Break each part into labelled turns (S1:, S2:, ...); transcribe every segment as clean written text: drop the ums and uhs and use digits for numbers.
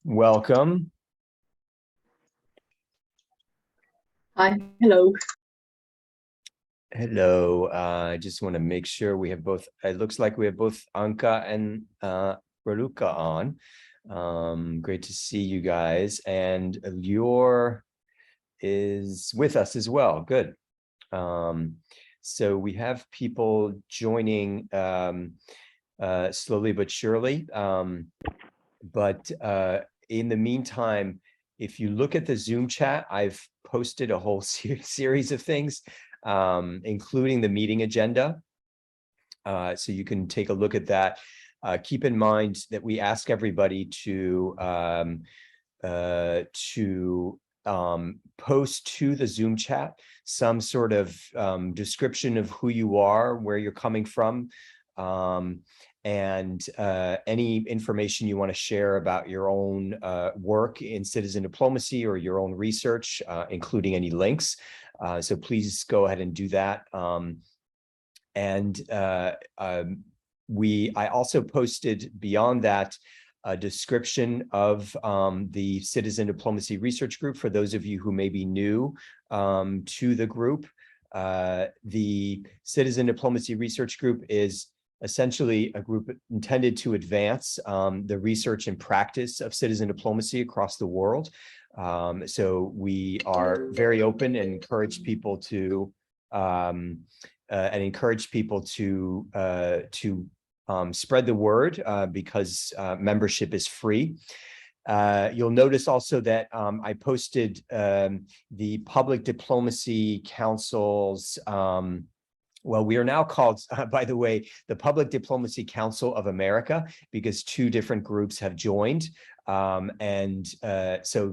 S1: Welcome.
S2: Hi, hello.
S1: Hello. I just want to make sure we have both. It looks like we have both Anka and Raluca on. Great to see you guys. And Lior is with us as well. Good. So we have people joining slowly but surely. But in the meantime, if you look at the Zoom chat, I've posted a whole series of things, including the meeting agenda. So you can take a look at that. Keep in mind that we ask everybody to post to the Zoom chat some sort of description of who you are, where you're coming from, and any information you want to share about your own work in citizen diplomacy or your own research, including any links. So please go ahead and do that. I also posted beyond that a description of the Citizen Diplomacy Research Group for those of you who may be new to the group. The Citizen Diplomacy Research Group is essentially a group intended to advance the research and practice of citizen diplomacy across the world. So we are very open and encourage people to spread the word because membership is free. You'll notice also that I posted the Public Diplomacy Council's well, we are now called, by the way, the Public Diplomacy Council of America, because two different groups have joined. So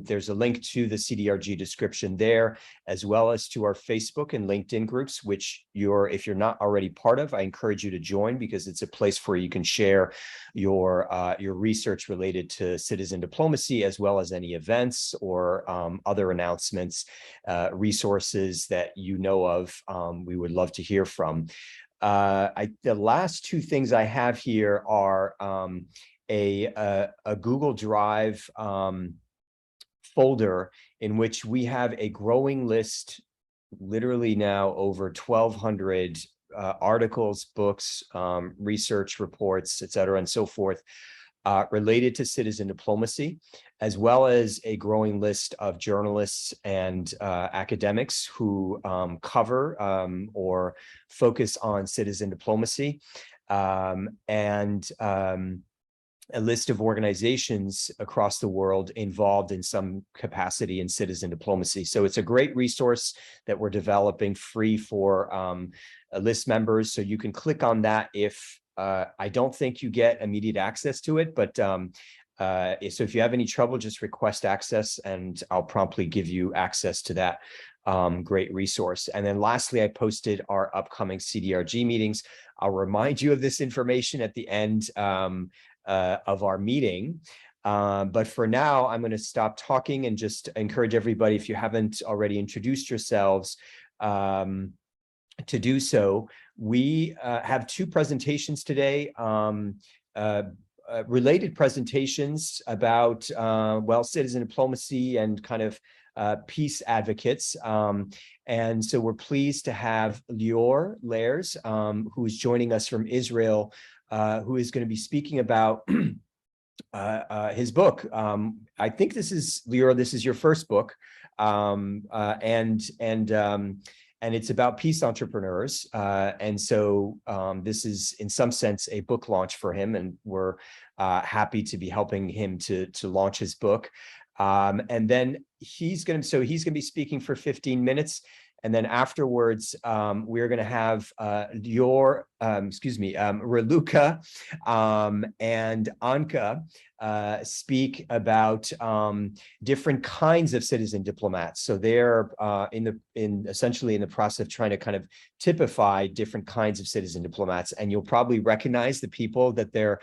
S1: there's a link to the CDRG description there, as well as to our Facebook and LinkedIn groups, which if you're not already part of, I encourage you to join, because it's a place where you can share your research related to citizen diplomacy, as well as any events or other announcements, resources that you know of. We would love to hear from. The last two things I have here are a Google Drive folder in which we have a growing list, literally now over 1,200 articles, books, research reports, et cetera, and so forth, related to citizen diplomacy, as well as a growing list of journalists and academics who cover or focus on citizen diplomacy, and a list of organizations across the world involved in some capacity in citizen diplomacy. So it's a great resource that we're developing free for list members. So you can click on that if I don't think you get immediate access to it, but so if you have any trouble, just request access and I'll promptly give you access to that great resource. And then lastly, I posted our upcoming CDRG meetings. I'll remind you of this information at the end of our meeting. But for now, I'm going to stop talking and just encourage everybody, if you haven't already introduced yourselves, to do so. We have two presentations today, related presentations about, well, citizen diplomacy and kind of peace advocates. And so we're pleased to have Lior Lairs, who is joining us from Israel, who is going to be speaking about his book. I think this is, Lior, this is your first book, and it's about peace entrepreneurs. And so this is, in some sense, a book launch for him, and we're happy to be helping him to launch his book. And then he's going to be speaking for 15 minutes. And then afterwards, we're going to have Raluca and Anka speak about different kinds of citizen diplomats. So they're essentially in the process of trying to kind of typify different kinds of citizen diplomats, and you'll probably recognize the people that they're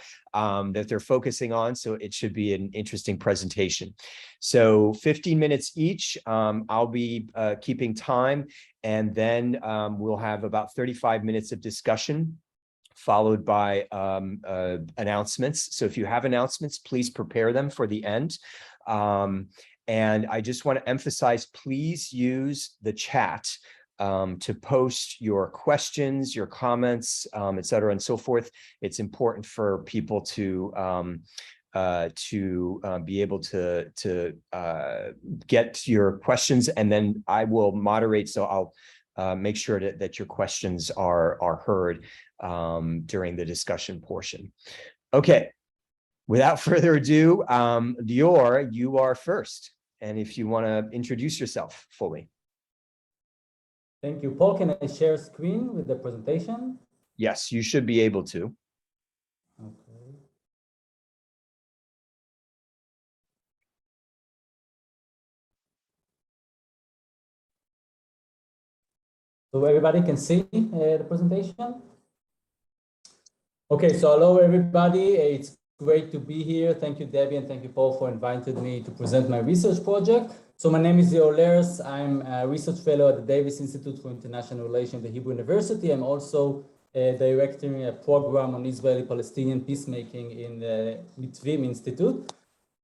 S1: focusing on. So it should be an interesting presentation. So 15 minutes each. I'll be keeping time, and then we'll have about 35 minutes of discussion followed by announcements. So if you have announcements, please prepare them for the end. And I just want to emphasize, please use the chat to post your questions, your comments, et cetera, and so forth. It's important for people to be able to get your questions, and then I will moderate. So I'll make sure that your questions are heard during the discussion portion. Okay, without further ado, Dior, you are first. And if you want to introduce yourself fully.
S3: Thank you. Paul, can I share screen with the presentation?
S1: Yes, you should be able to.
S3: Okay. So everybody can see the presentation? Okay, so hello everybody. It's great to be here. Thank you, Debbie, and thank you, Paul, for inviting me to present my research project. So my name is Dior Lers. I'm a research fellow at the Davis Institute for International Relations at the Hebrew University. I'm also directing a program on Israeli-Palestinian peacemaking in the Mitvim Institute.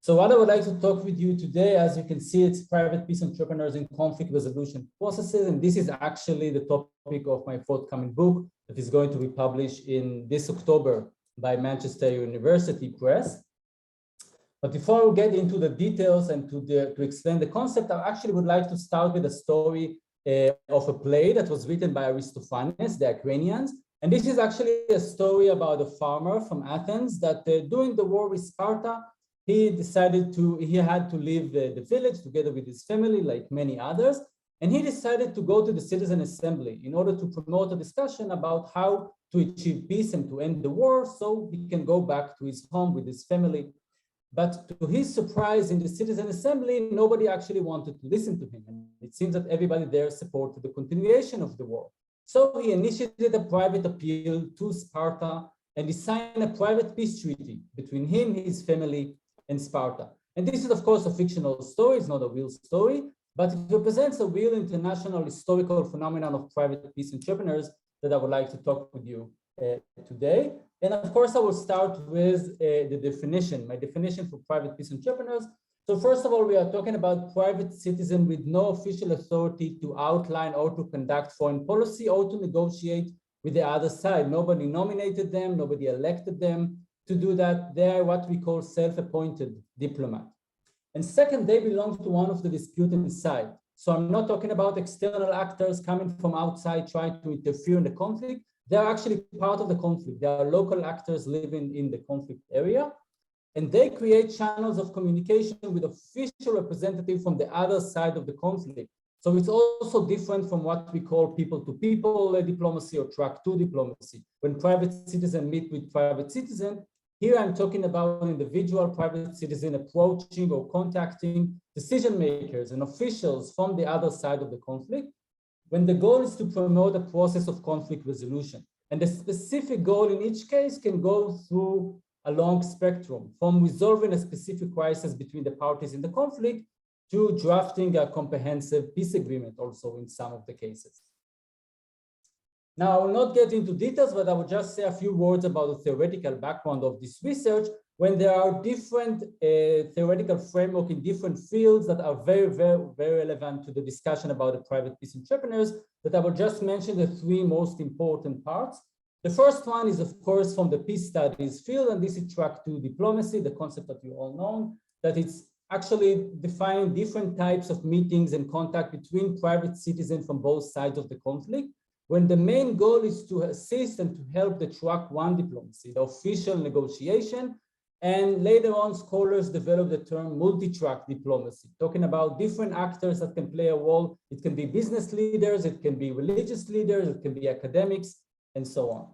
S3: So what I would like to talk with you today, as you can see, it's private peace entrepreneurs in conflict resolution processes. And this is actually the topic of my forthcoming book that is going to be published in this October by Manchester University Press. But before we get into the details and to explain the concept, I actually would like to start with a story of a play that was written by Aristophanes, the Ukrainians. And this is actually a story about a farmer from Athens that during the war with Sparta, he had to leave the village together with his family, like many others. And he decided to go to the citizen assembly in order to promote a discussion about how to achieve peace and to end the war so he can go back to his home with his family. But to his surprise, in the citizen assembly, nobody actually wanted to listen to him. And it seems that everybody there supported the continuation of the war. So he initiated a private appeal to Sparta, and he signed a private peace treaty between him, his family, and Sparta. And this is, of course, a fictional story. It's not a real story, but it represents a real international historical phenomenon of private peace entrepreneurs that I would like to talk with you today. And of course, I will start with the definition, my definition for private peace entrepreneurs. So first of all, we are talking about private citizen with no official authority to outline or to conduct foreign policy or to negotiate with the other side. Nobody nominated them, nobody elected them to do that. They are what we call self-appointed diplomat. And second, they belong to one of the disputing side. So I'm not talking about external actors coming from outside trying to interfere in the conflict. They're actually part of the conflict. They are local actors living in the conflict area. And they create channels of communication with official representatives from the other side of the conflict. So it's also different from what we call people-to-people diplomacy or track-2 diplomacy. When private citizens meet with private citizens, here I'm talking about individual private citizen approaching or contacting decision makers and officials from the other side of the conflict, when the goal is to promote a process of conflict resolution. And the specific goal in each case can go through a long spectrum, from resolving a specific crisis between the parties in the conflict to drafting a comprehensive peace agreement also in some of the cases. Now, I will not get into details, but I will just say a few words about the theoretical background of this research when there are different theoretical framework in different fields that are very, very, very relevant to the discussion about the private peace entrepreneurs, that I will just mention the three most important parts. The first one is, of course, from the peace studies field, and this is track-2 diplomacy, the concept that you all know, that it's actually defining different types of meetings and contact between private citizens from both sides of the conflict, when the main goal is to assist and to help the track-1 diplomacy, the official negotiation. And later on, scholars develop the term multi-track diplomacy, talking about different actors that can play a role. It can be business leaders, it can be religious leaders, it can be academics, and so on.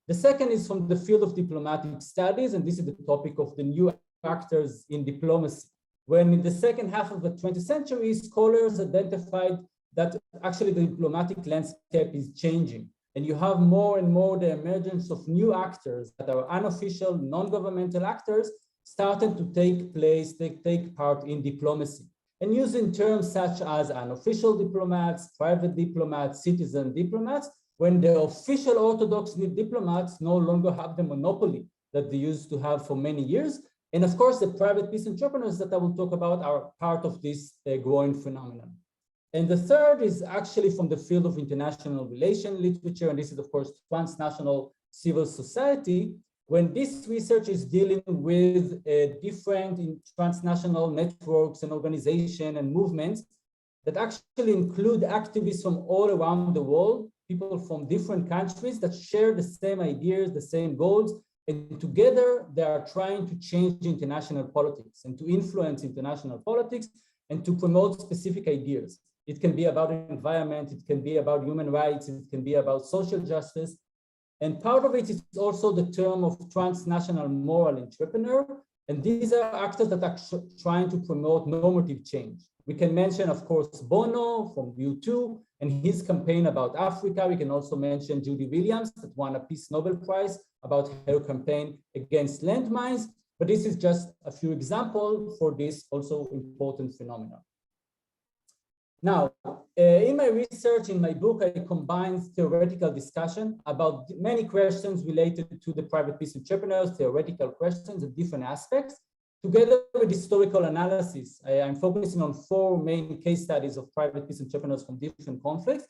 S3: The second is from the field of diplomatic studies, and this is the topic of the new actors in diplomacy. When in the second half of the 20th century, scholars identified that actually the diplomatic landscape is changing. And you have more and more the emergence of new actors that are unofficial, non-governmental actors starting to take part in diplomacy. And using terms such as unofficial diplomats, private diplomats, citizen diplomats, when the official Orthodox diplomats no longer have the monopoly that they used to have for many years. And of course, the private peace entrepreneurs that I will talk about are part of this growing phenomenon. And the third is actually from the field of international relation literature, and this is, of course, transnational civil society, when this research is dealing with different transnational networks and organizations and movements that actually include activists from all around the world, people from different countries that share the same ideas, the same goals, and together they are trying to change international politics and to influence international politics and to promote specific ideas. It can be about environment, it can be about human rights, it can be about social justice. And part of it is also the term of transnational moral entrepreneur. And these are actors that are trying to promote normative change. We can mention, of course, Bono from U2 and his campaign about Africa. We can also mention Judy Williams that won a Peace Nobel Prize about her campaign against landmines. But this is just a few examples for this also important phenomenon. Now, in my research, in my book, I combine theoretical discussion about many questions related to the private peace entrepreneurs, theoretical questions at different aspects, together with historical analysis. I'm focusing on 4 main case studies of private peace entrepreneurs from different conflicts.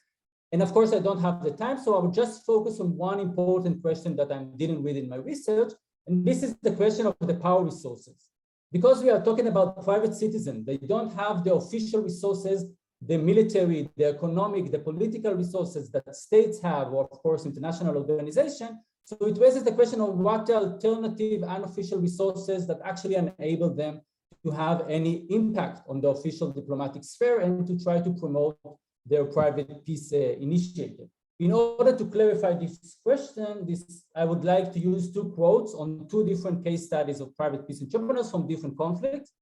S3: And of course, I don't have the time, so I will just focus on one important question that I'm dealing with in my research. And this is the question of the power resources. Because we are talking about private citizens, they don't have the official resources, the military, the economic, the political resources that states have, or of course, international organization. So it raises the question of what alternative unofficial resources that actually enable them to have any impact on the official diplomatic sphere and to try to promote their private peace initiative. In order to clarify this question, I would like to use 2 quotes on 2 different case studies of private peace entrepreneurs from different conflicts.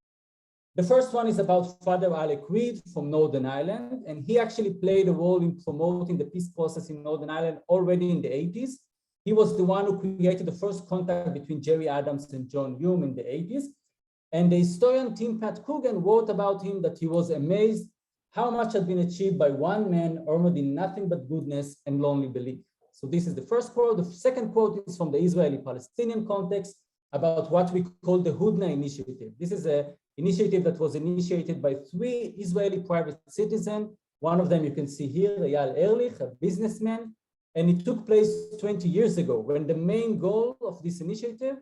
S3: The first one is about Father Alec Reed from Northern Ireland, and he actually played a role in promoting the peace process in Northern Ireland already in the 80s. He was the one who created the first contact between Gerry Adams and John Hume in the 80s. And the historian Tim Pat Coogan wrote about him that he was amazed how much had been achieved by one man armored in nothing but goodness and lonely belief. So this is the first quote. The second quote is from the Israeli-Palestinian context about what we call the Hudna Initiative. This is an initiative that was initiated by 3 Israeli private citizens. One of them you can see here, Eyal Ehrlich, a businessman. And it took place 20 years ago when the main goal of this initiative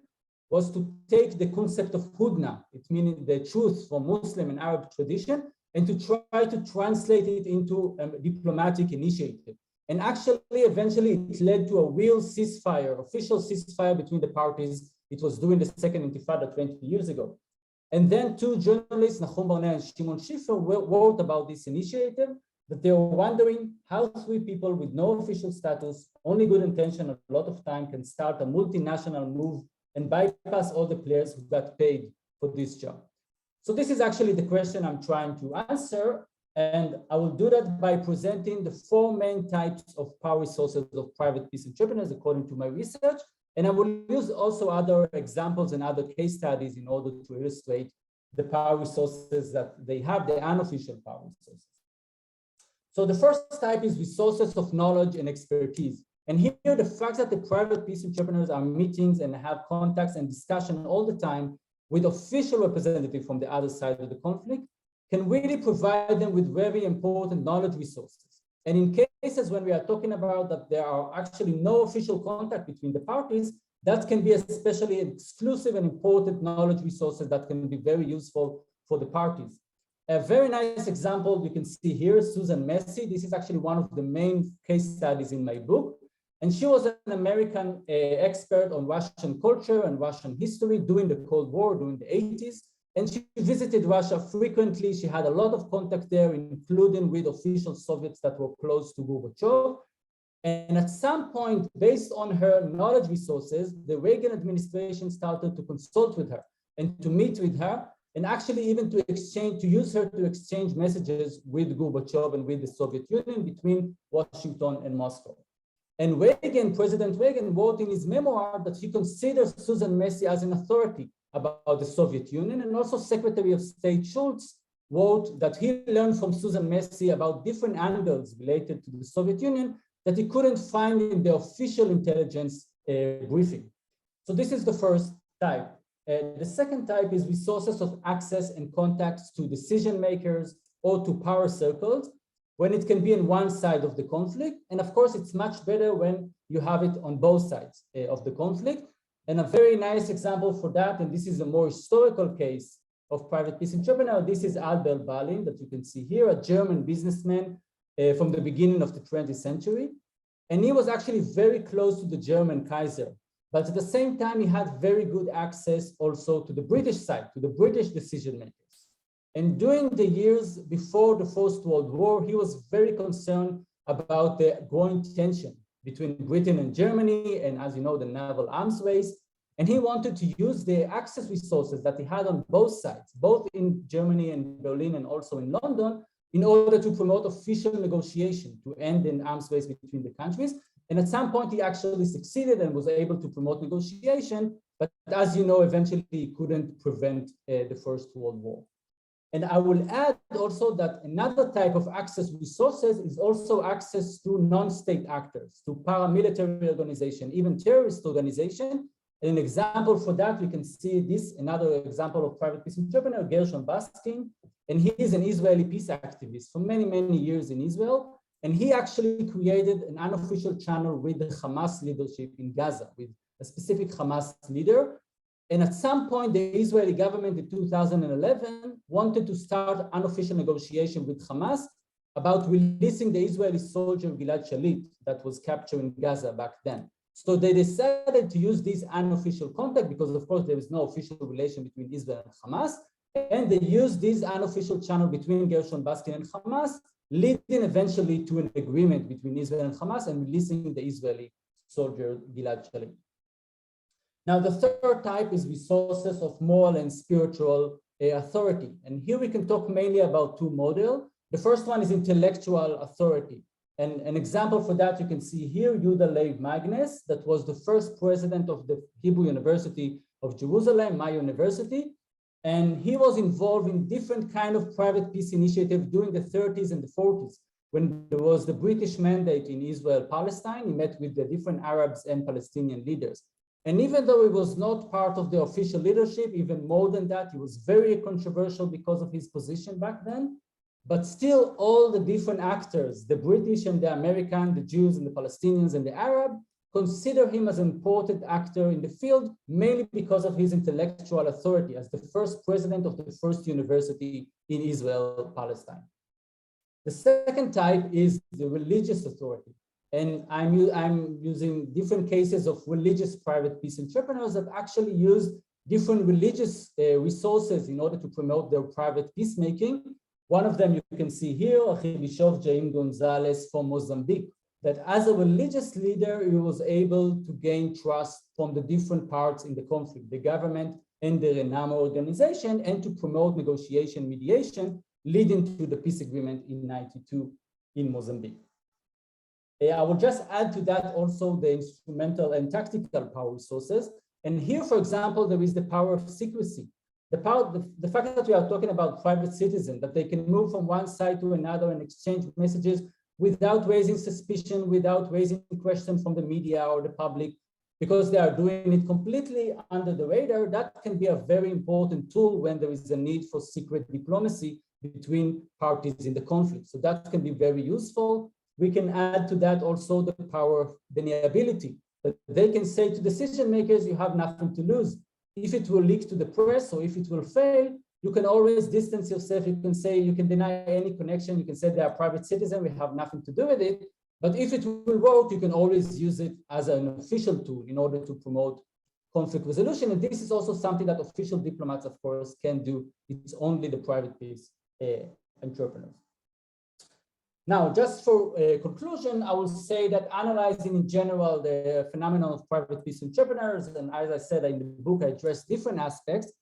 S3: was to take the concept of Hudna, it meaning the truth from Muslim and Arab tradition, and to try to translate it into a diplomatic initiative. And actually, eventually, it led to a real ceasefire, official ceasefire between the parties. It was during the Second Intifada 20 years ago. And then 2 journalists, Nahum Barnea and Shimon Schiffer, wrote about this initiative, that they were wondering how 3 people with no official status, only good intention, a lot of time, can start a multinational move and bypass all the players who got paid for this job. So this is actually the question I'm trying to answer. And I will do that by presenting the 4 main types of power resources of private peace entrepreneurs according to my research. And I will use also other examples and other case studies in order to illustrate the power resources that they have, the unofficial power resources. So the first type is resources of knowledge and expertise. And here, the fact that the private peace entrepreneurs are meetings and have contacts and discussion all the time with official representatives from the other side of the conflict can really provide them with very important knowledge resources. And in cases when we are talking about that there are actually no official contact between the parties, that can be especially exclusive and important knowledge resources that can be very useful for the parties. A very nice example you can see here, Susan Massey. This is actually one of the main case studies in my book. And she was an American expert on Russian culture and Russian history during the Cold War, during the 80s. And she visited Russia frequently. She had a lot of contact there, including with official Soviets that were close to Gorbachev. And at some point, based on her knowledge resources, the Reagan administration started to consult with her and to meet with her, and actually even to use her to exchange messages with Gorbachev and with the Soviet Union between Washington and Moscow. And President Reagan wrote in his memoir that he considers Susan Massey as an authority about the Soviet Union, and also Secretary of State Schultz wrote that he learned from Susan Massey about different angles related to the Soviet Union that he couldn't find in the official intelligence briefing. So this is the first type. The second type is resources of access and contacts to decision makers or to power circles, when it can be on one side of the conflict. And of course, it's much better when you have it on both sides of the conflict. And a very nice example for that, and this is a more historical case of private peace entrepreneur, this is Albert Balin that you can see here, a German businessman from the beginning of the 20th century. And he was actually very close to the German Kaiser. But at the same time, he had very good access also to the British side, to the British decision makers. And during the years before the First World War, he was very concerned about the growing tension between Britain and Germany, and as you know, the naval arms race. And he wanted to use the access resources that he had on both sides, both in Germany and Berlin and also in London, in order to promote official negotiation to end an arms race between the countries. And at some point, he actually succeeded and was able to promote negotiation. But as you know, eventually he couldn't prevent the First World War. And I will add also that another type of access resources is also access to non-state actors, to paramilitary organization, even terrorist organization. And an example for that, you can see this, another example of private peace entrepreneur, Gershon Baskin. And he is an Israeli peace activist for many, many years in Israel. And he actually created an unofficial channel with the Hamas leadership in Gaza, with a specific Hamas leader. And at some point, the Israeli government in 2011 wanted to start unofficial negotiation with Hamas about releasing the Israeli soldier Gilad Shalit that was captured in Gaza back then. So they decided to use this unofficial contact because, of course, there is no official relation between Israel and Hamas. And they used this unofficial channel between Gershon Baskin and Hamas, leading eventually to an agreement between Israel and Hamas and releasing the Israeli soldier Gilad Shalit. Now, the third type is resources of moral and spiritual authority. And here we can talk mainly about two models. The first one is intellectual authority. And an example for that you can see here, Yehuda Leib Magnus, that was the first president of the Hebrew University of Jerusalem, my university. And he was involved in different kind of private peace initiatives during the 30s and the 40s. When there was the British mandate in Israel, Palestine, he met with the different Arabs and Palestinian leaders. And even though he was not part of the official leadership, even more than that, he was very controversial because of his position back then. But still, all the different actors, the British and the American, the Jews and the Palestinians and the Arab, consider him as an important actor in the field, mainly because of his intellectual authority as the first president of the first university in Israel, Palestine. The second type is the religious authority. And I'm using different cases of religious private peace entrepreneurs that actually use different religious resources in order to promote their private peacemaking. One of them you can see here, Archbishop Jaime Gonzalez from Mozambique, that as a religious leader, he was able to gain trust from the different parts in the conflict, the government and the Renamo organization, and to promote negotiation mediation, leading to the peace agreement in '92 in Mozambique. I will just add to that also the instrumental and tactical power resources. And here, for example, there is the power of secrecy. The fact that we are talking about private citizens, that they can move from one side to another and exchange messages without raising suspicion, without raising questions from the media or the public, because they are doing it completely under the radar, that can be a very important tool when there is a need for secret diplomacy between parties in the conflict. So that can be very useful. We can add to that also the power of deniability, that they can say to decision makers, you have nothing to lose. If it will leak to the press or if it will fail, you can always distance yourself. You can say, you can deny any connection. You can say they are private citizens, we have nothing to do with it. But if it will work, you can always use it as an official tool in order to promote conflict resolution. And this is also something that official diplomats, of course, can do. It's only the private peace entrepreneurs. Now, just for conclusion, I will say that analyzing in general the phenomenon of private peace entrepreneurs, and as I said in the book, I address different aspects.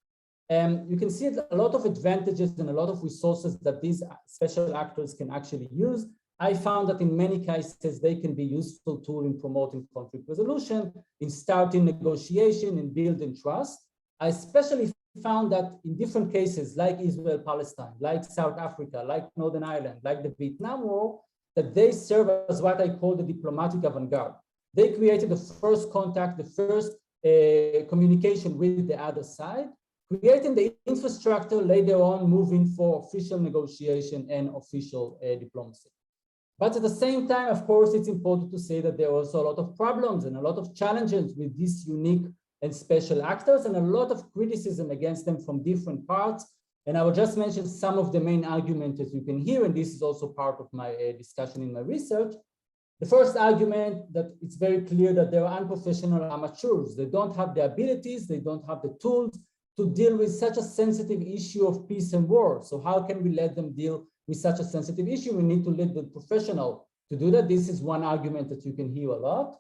S3: You can see a lot of advantages and a lot of resources that these special actors can actually use. I found that in many cases, they can be useful tool in promoting conflict resolution, in starting negotiation, in building trust. I especially found that in different cases, like Israel-Palestine, like South Africa, like Northern Ireland, like the Vietnam War, that they serve as what I call the diplomatic avant-garde. They created the first contact, the first communication with the other side, creating the infrastructure later on moving for official negotiation and official diplomacy. But at the same time, of course, it's important to say that there are also a lot of problems and a lot of challenges with these unique and special actors, and a lot of criticism against them from different parts. And I will just mention some of the main arguments that you can hear, and this is also part of my discussion in my research. The first argument, that it's very clear that they're unprofessional amateurs. They don't have the abilities, they don't have the tools to deal with such a sensitive issue of peace and war. So how can we let them deal with such a sensitive issue? We need to let the professional to do that. This is one argument that you can hear a lot.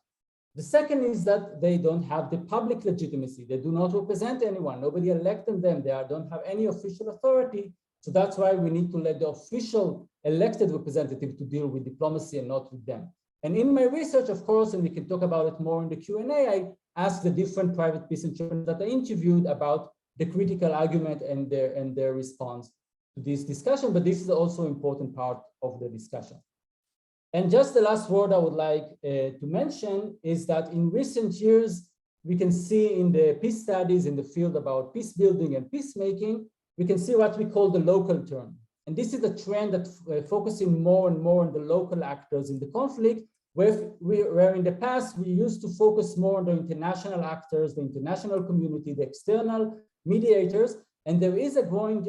S3: The second is that they don't have the public legitimacy. They do not represent anyone. Nobody elected them. They don't have any official authority. So that's why we need to let the official elected representative to deal with diplomacy and not with them. And in my research, of course, and we can talk about it more in the Q&A, I asked the different private peace entrepreneurs that I interviewed about the critical argument and their response to this discussion. But this is also an important part of the discussion. And just the last word I would like to mention is that in recent years, we can see in the peace studies in the field about peace building and peacemaking, we can see what we call the local term. And this is a trend that focusing more and more on the local actors in the conflict, where in the past we used to focus more on the international actors, the international community, the external mediators, and there is a growing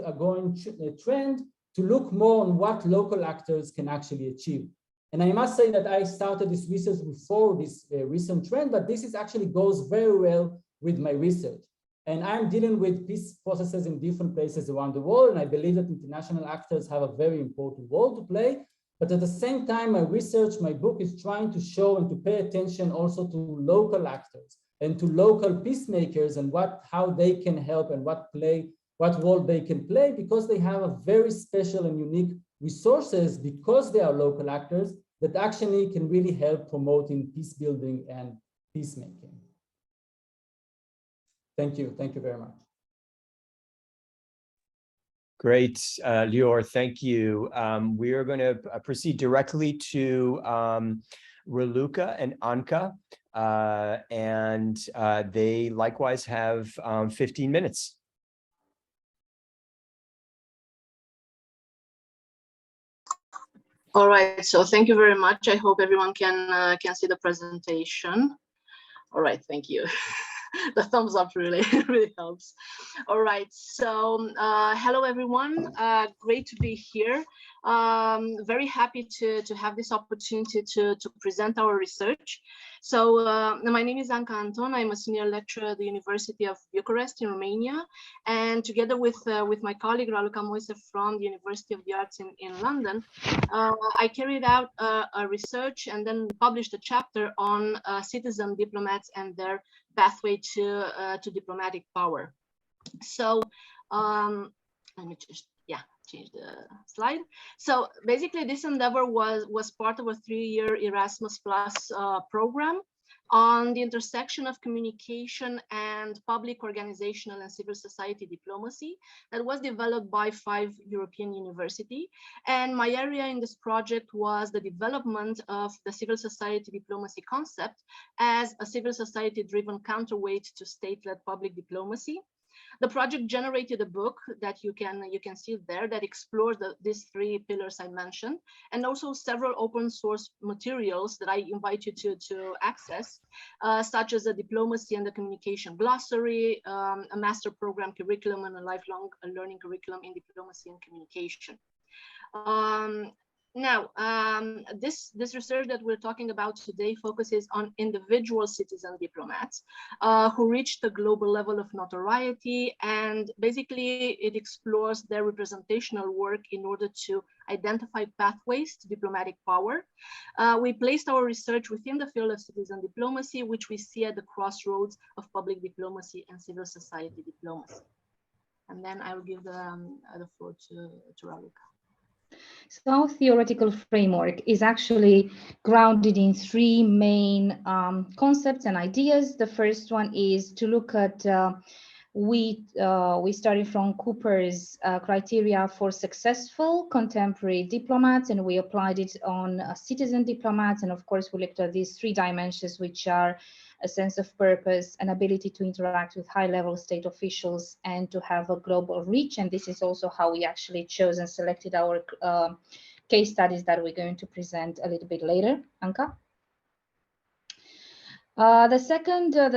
S3: trend to look more on what local actors can actually achieve. And I must say that I started this research before this recent trend, but this actually goes very well with my research. And I'm dealing with peace processes in different places around the world, and I believe that international actors have a very important role to play. But at the same time, my research, my book is trying to show and to pay attention also to local actors and to local peacemakers and how they can help and what role they can play, because they have a very special and unique resources, because they are local actors that actually can really help promoting peace building and peacemaking. Thank you. Thank you very much.
S1: Great, Lior, thank you. We are going to proceed directly to Raluca and Anka, and they likewise have 15 minutes.
S2: All right, so thank you very much. I hope everyone can see the presentation. All right, thank you. The thumbs up really helps. All right, so hello everyone. Great to be here. Very happy to have this opportunity to present our research. So my name is Anca Anton. I'm a senior lecturer at the University of Bucharest in Romania, and together with my colleague Raluca Moise from the University of the Arts in London, I carried out a research and then published a chapter on citizen diplomats and their pathway to diplomatic power. So let me just change the slide. So basically this endeavor was part of a 3-year Erasmus Plus program on the intersection of communication and public, organizational, and civil society diplomacy that was developed by 5 European universities. And my area in this project was the development of the civil society diplomacy concept as a civil society-driven counterweight to state-led public diplomacy. The project generated a book that you can see there that explores these 3 pillars I mentioned, and also several open source materials that I invite you to access, such as a diplomacy and the communication glossary, a master program curriculum, and a lifelong learning curriculum in diplomacy and communication. Now, this research that we're talking about today focuses on individual citizen diplomats who reach the global level of notoriety, and basically it explores their representational work in order to identify pathways to diplomatic power. We placed our research within the field of citizen diplomacy, which we see at the crossroads of public diplomacy and civil society diplomacy. And then I will give the floor to Raluca.
S4: So our theoretical framework is actually grounded in 3 main concepts and ideas. The first one is to look at we started from Cooper's criteria for successful contemporary diplomats, and we applied it on citizen diplomats. And of course, we looked at these 3 dimensions, which are a sense of purpose, an ability to interact with high-level state officials, and to have a global reach. And this is also how we actually chose and selected our case studies that we're going to present a little bit later. Anka? The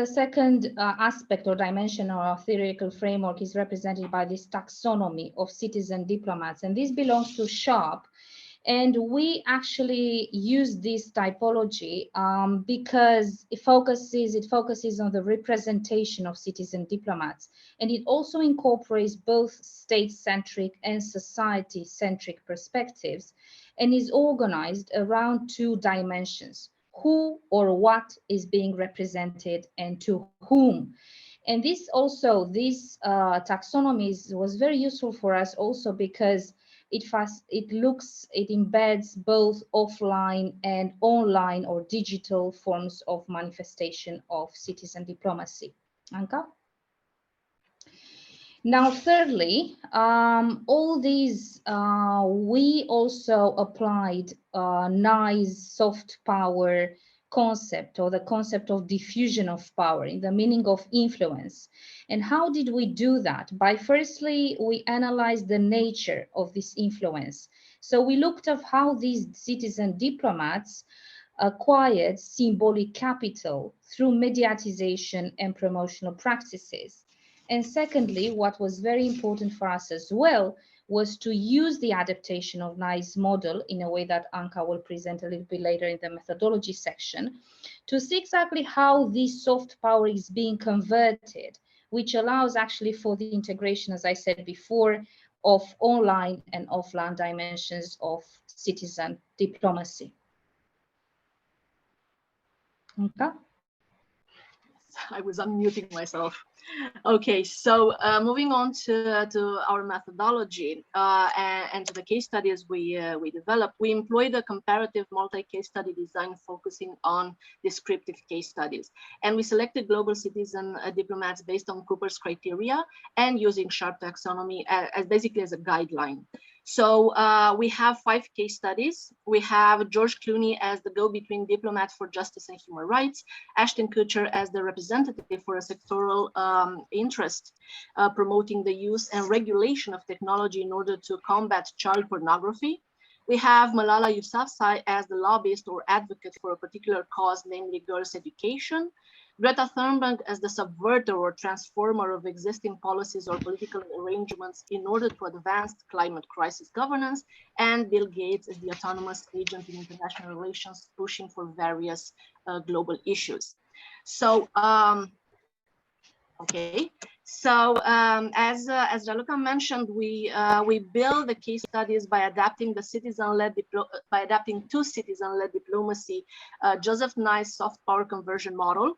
S4: second aspect or dimension of our theoretical framework is represented by this taxonomy of citizen diplomats, and this belongs to Sharp. And we actually use this typology because it focuses on the representation of citizen diplomats, and it also incorporates both state-centric and society-centric perspectives, and is organized around 2 dimensions: who or what is being represented and to whom. And this taxonomy was very useful for us also because it embeds both offline and online or digital forms of manifestation of citizen diplomacy. Anka? Now, thirdly, all these, we also applied NICE soft power concept, or the concept of diffusion of power in the meaning of influence. And how did we do that? By firstly, we analyzed the nature of this influence. So we looked at how these citizen diplomats acquired symbolic capital through mediatization and promotional practices. And secondly, what was very important for us as well was to use the adaptation of NICE model in a way that Anka will present a little bit later in the methodology section, to see exactly how this soft power is being converted, which allows actually for the integration, as I said before, of online and offline dimensions of citizen diplomacy. Okay.
S2: I was unmuting myself. Okay, so moving on to our methodology and to the case studies we developed, we employed a comparative multi-case study design focusing on descriptive case studies. And we selected global citizen diplomats based on Cooper's criteria and using Sharp taxonomy as basically as a guideline. So we have 5 case studies. We have George Clooney as the go-between diplomat for justice and human rights, Ashton Kutcher as the representative for a sectoral interest, promoting the use and regulation of technology in order to combat child pornography. We have Malala Yousafzai as the lobbyist or advocate for a particular cause, namely girls' education. Greta Thunberg as the subverter or transformer of existing policies or political arrangements in order to advance climate crisis governance, and Bill Gates as the autonomous agent in international relations pushing for various global issues. So, okay. So as Raluca mentioned, we build the case studies by adapting to citizen-led diplomacy, Joseph Nye's soft power conversion model,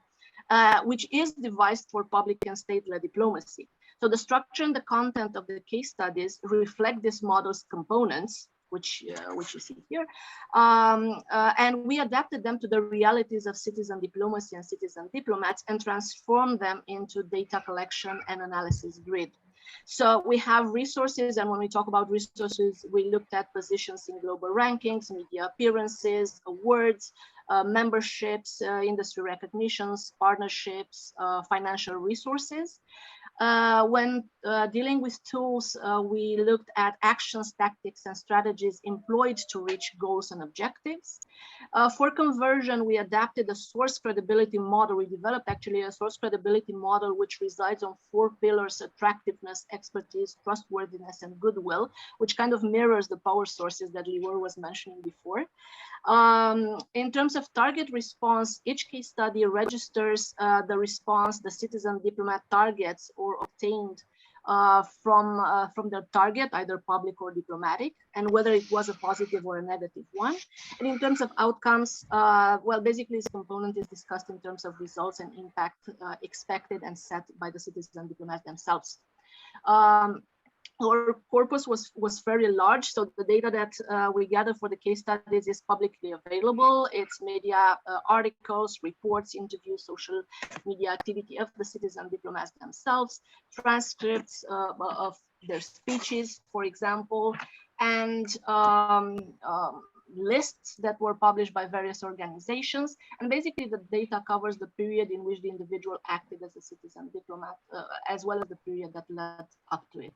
S2: which is devised for public and state-led diplomacy. So the structure and the content of the case studies reflect this model's components, which you see here, and we adapted them to the realities of citizen diplomacy and citizen diplomats and transformed them into data collection and analysis grid. So we have resources, and when we talk about resources, we looked at positions in global rankings, media appearances, awards, memberships, industry recognitions, partnerships, financial resources. When dealing with tools, we looked at actions, tactics, and strategies employed to reach goals and objectives. For conversion, we adapted a source credibility model. We developed actually a source credibility model which resides on 4 pillars: attractiveness, expertise, trustworthiness, and goodwill, which kind of mirrors the power sources that Libor was mentioning before. In terms of target response, each case study registers the response the citizen diplomat targets or obtained from their target, either public or diplomatic, and whether it was a positive or a negative one. And in terms of outcomes, well, basically this component is discussed in terms of results and impact expected and set by the citizen diplomat themselves. our corpus was very large, so the data that we gathered for the case studies is publicly available. It's media articles, reports, interviews, social media activity of the citizen diplomats themselves, transcripts of their speeches, for example, and lists that were published by various organizations. And basically the data covers the period in which the individual acted as a citizen diplomat, as well as the period that led up to it.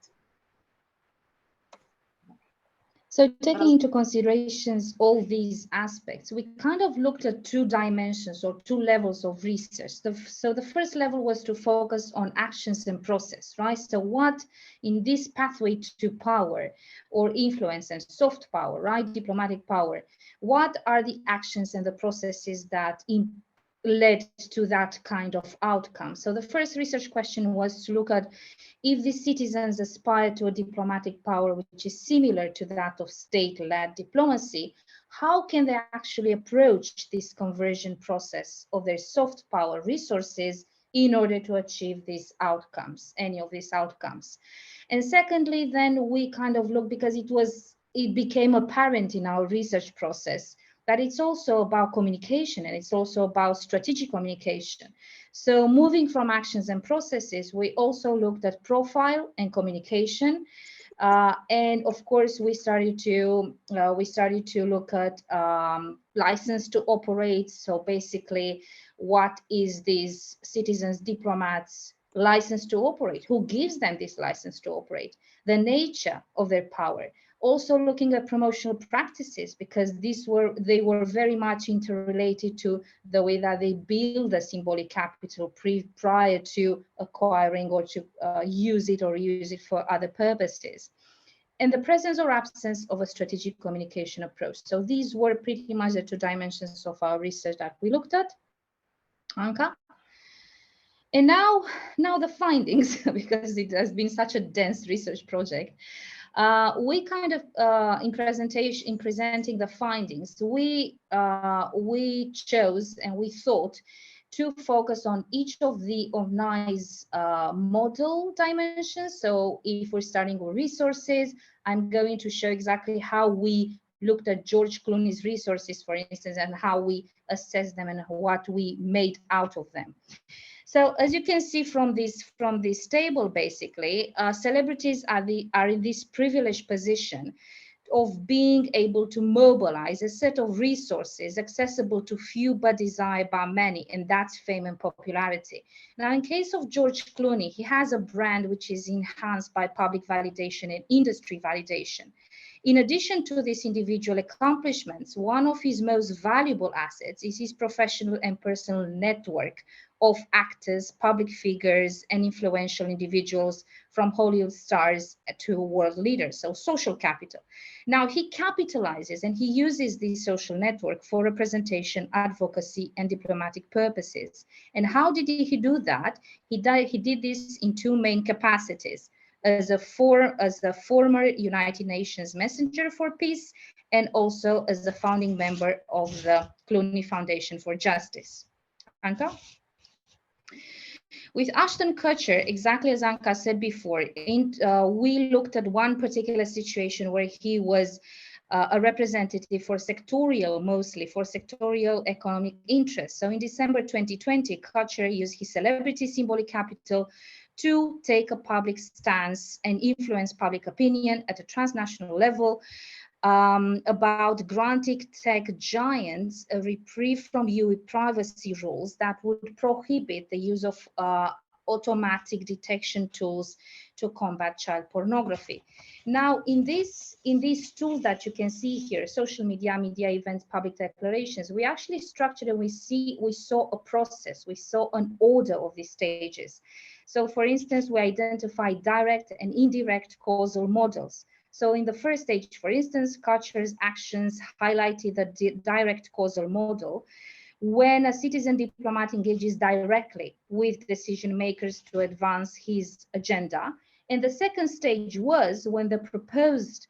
S4: So taking into considerations all these aspects, we kind of looked at two dimensions or two levels of research. So the first level was to focus on actions and process, right? So what in this pathway to power or influence and soft power, right? Diplomatic power, what are the actions and the processes that led to that kind of outcome? So the first research question was to look at if the citizens aspire to a diplomatic power which is similar to that of state-led diplomacy, how can they actually approach this conversion process of their soft power resources in order to achieve these outcomes, any of these outcomes? And secondly, then we kind of look, because it became apparent in our research process that it's also about communication and it's also about strategic communication. So moving from actions and processes, we also looked at profile and communication. And of course, we started to look at license to operate. So basically, what is these citizens diplomats license to operate? Who gives them this license to operate? The nature of their power. Also looking at promotional practices, because they were very much interrelated to the way that they build a symbolic capital prior to acquiring or to use it for other purposes. And the presence or absence of a strategic communication approach. So these were pretty much the two dimensions of our research that we looked at. Anka? And now the findings, because it has been such a dense research project. We kind of in presenting the findings, we chose and we thought to focus on each of NICE model dimensions. So if we're starting with resources, I'm going to show exactly how we looked at George Clooney's resources, for instance, and how we assessed them and what we made out of them. So as you can see from this table, basically, celebrities are in this privileged position of being able to mobilize a set of resources accessible to few but desired by many, and that's fame and popularity. Now, in case of George Clooney, he has a brand which is enhanced by public validation and industry validation. In addition to these individual accomplishments, one of his most valuable assets is his professional and personal network of actors, public figures, and influential individuals from Hollywood stars to world leaders, so social capital. Now, he capitalizes and he uses this social network for representation, advocacy, and diplomatic purposes. And how did he do that? He did this in two main capacities. As a former United Nations Messenger for Peace, and also as a founding member of the Clooney Foundation for Justice. Anka? With Ashton Kutcher, exactly as Anka said before, we looked at one particular situation where he was a representative for mostly for sectorial economic interests. So in December 2020, Kutcher used his celebrity symbolic capital to take a public stance and influence public opinion at a transnational level about granting tech giants a reprieve from EU privacy rules that would prohibit the use of automatic detection tools to combat child pornography. Now, in these tools that you can see here, social media, media events, public declarations, we actually structured and we saw a process, we saw an order of these stages. So for instance, we identified direct and indirect causal models. So in the first stage, for instance, Kutcher's actions highlighted the direct causal model when a citizen diplomat engages directly with decision makers to advance his agenda. And the second stage was when the proposed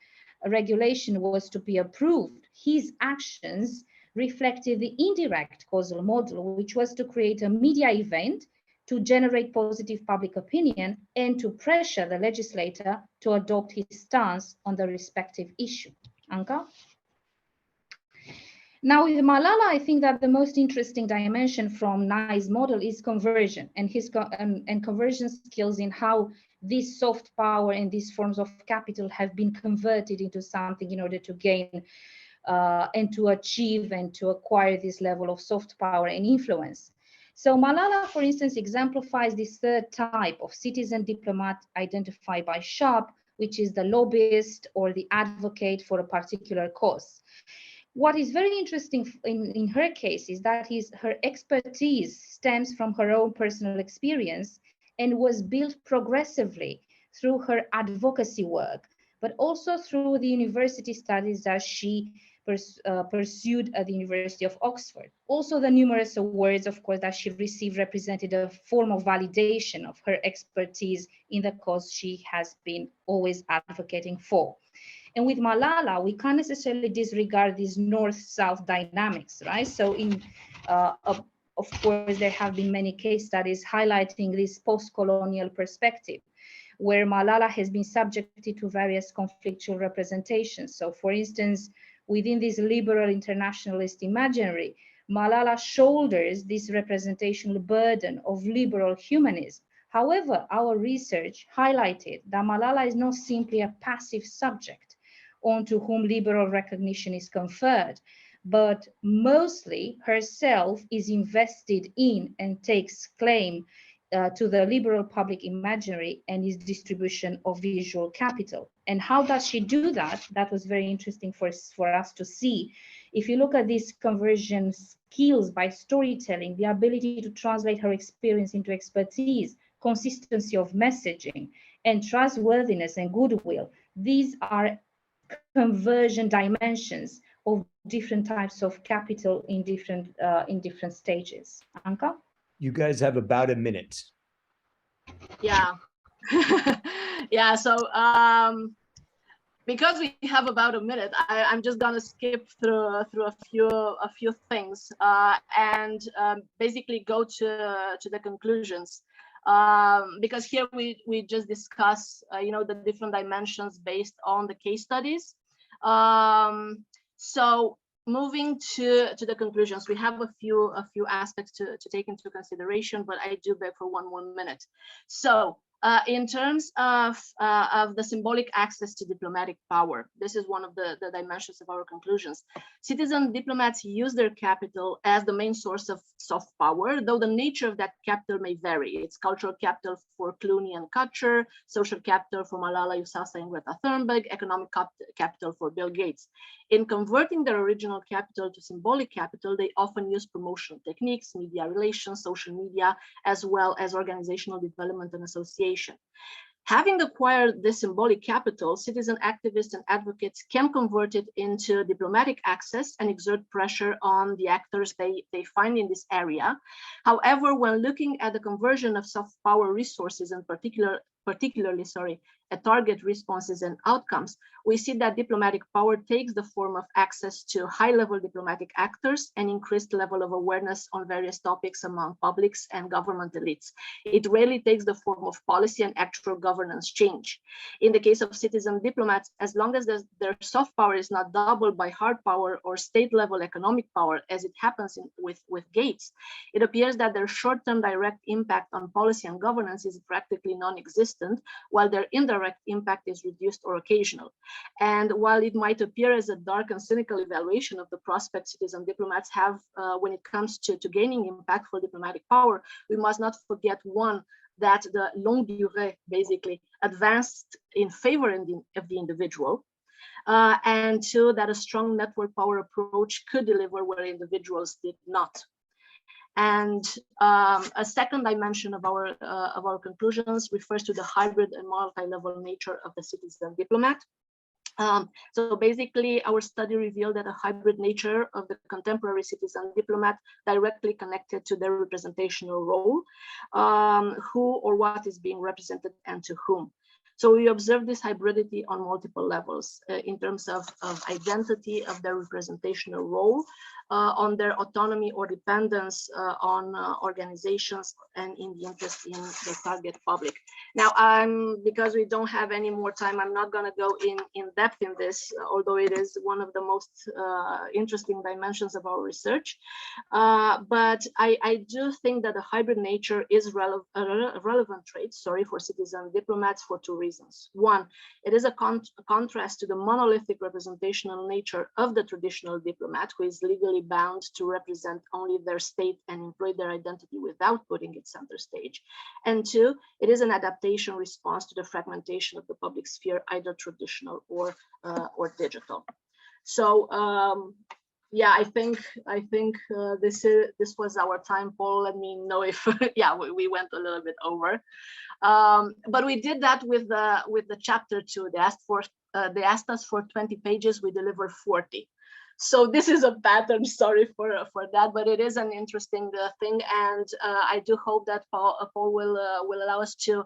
S4: regulation was to be approved, his actions reflected the indirect causal model, which was to create a media event to generate positive public opinion and to pressure the legislator to adopt his stance on the respective issue. Anka? Now with Malala, I think that the most interesting dimension from Nye's model is conversion and and conversion skills in how this soft power and these forms of capital have been converted into something in order to gain and to achieve and to acquire this level of soft power and influence. So Malala, for instance, exemplifies this third type of citizen diplomat identified by Sharp, which is the lobbyist or the advocate for a particular cause. What is very interesting in her case is that her expertise stems from her own personal experience and was built progressively through her advocacy work, but also through the university studies that she pursued at the University of Oxford. Also, the numerous awards, of course, that she received represented a form of validation of her expertise in the cause she has been always advocating for. And with Malala, we can't necessarily disregard these north-south dynamics, right? So of course, there have been many case studies highlighting this post-colonial perspective, where Malala has been subjected to various conflictual representations. So for instance, within this liberal internationalist imaginary, Malala shoulders this representational burden of liberal humanism. However, our research highlighted that Malala is not simply a passive subject onto whom liberal recognition is conferred, but mostly herself is invested in and takes claim to the liberal public imaginary and its distribution of visual capital. And how does she do that? That was very interesting for us to see. If you look at these conversion skills by storytelling, the ability to translate her experience into expertise, consistency of messaging, and trustworthiness and goodwill, these are conversion dimensions of different types of capital in different stages. Anka?
S1: You guys have about a minute.
S2: Yeah. Yeah, so because we have about a minute, I'm just gonna skip through a few things and basically go to the conclusions, because here we just discuss the different dimensions based on the case studies. So moving to the conclusions, we have a few aspects to take into consideration, but I do beg for one more minute. So in terms of the symbolic access to diplomatic power, this is one of the dimensions of our conclusions. Citizen diplomats use their capital as the main source of soft power, though the nature of that capital may vary. It's cultural capital for Clooney and Kutcher, social capital for Malala Yousafzai and Greta Thunberg, economic capital for Bill Gates. In converting their original capital to symbolic capital, they often use promotional techniques, media relations, social media, as well as organizational development and association. Having acquired this symbolic capital, citizen activists and advocates can convert it into diplomatic access and exert pressure on the actors they find in this area. However, when looking at the conversion of soft power resources, and particularly at target responses and outcomes, we see that diplomatic power takes the form of access to high-level diplomatic actors and increased level of awareness on various topics among publics and government elites. It rarely takes the form of policy and actual governance change. In the case of citizen diplomats, as long as their soft power is not doubled by hard power or state-level economic power, as it happens with Gates, it appears that their short-term direct impact on policy and governance is practically non-existent, while their indirect impact is reduced or occasional. And while it might appear as a dark and cynical evaluation of the prospects citizen diplomats have when it comes to gaining impactful diplomatic power, we must not forget, one, that the longue durée basically advanced in favor of the individual, and two, that a strong network power approach could deliver where individuals did not. And a second dimension of our conclusions refers to the hybrid and multi-level nature of the citizen diplomat. So basically, our study revealed that a hybrid nature of the contemporary citizen diplomat directly connected to their representational role, who or what is being represented and to whom. So we observe this hybridity on multiple levels in terms of identity, of their representational role, on their autonomy or dependence on organizations, and in the interest in the target public. Now, because we don't have any more time, I'm not going to go in depth in this, although it is one of the most interesting dimensions of our research. But I do think that the hybrid nature is a relevant trait, for citizen diplomats for two reasons. One, it is a contrast to the monolithic representational nature of the traditional diplomat, who is legally bound to represent only their state and employ their identity without putting it center stage. And two, it is an adaptation response to the fragmentation of the public sphere, either traditional or digital. So yeah, I think this was our time, Paul. Let me know if yeah, we went a little bit over, but we did that with the chapter 2. They asked us for 20 pages. We delivered 40. So this is a pattern. Sorry for that, but it is an interesting thing, and I do hope that Paul will allow us to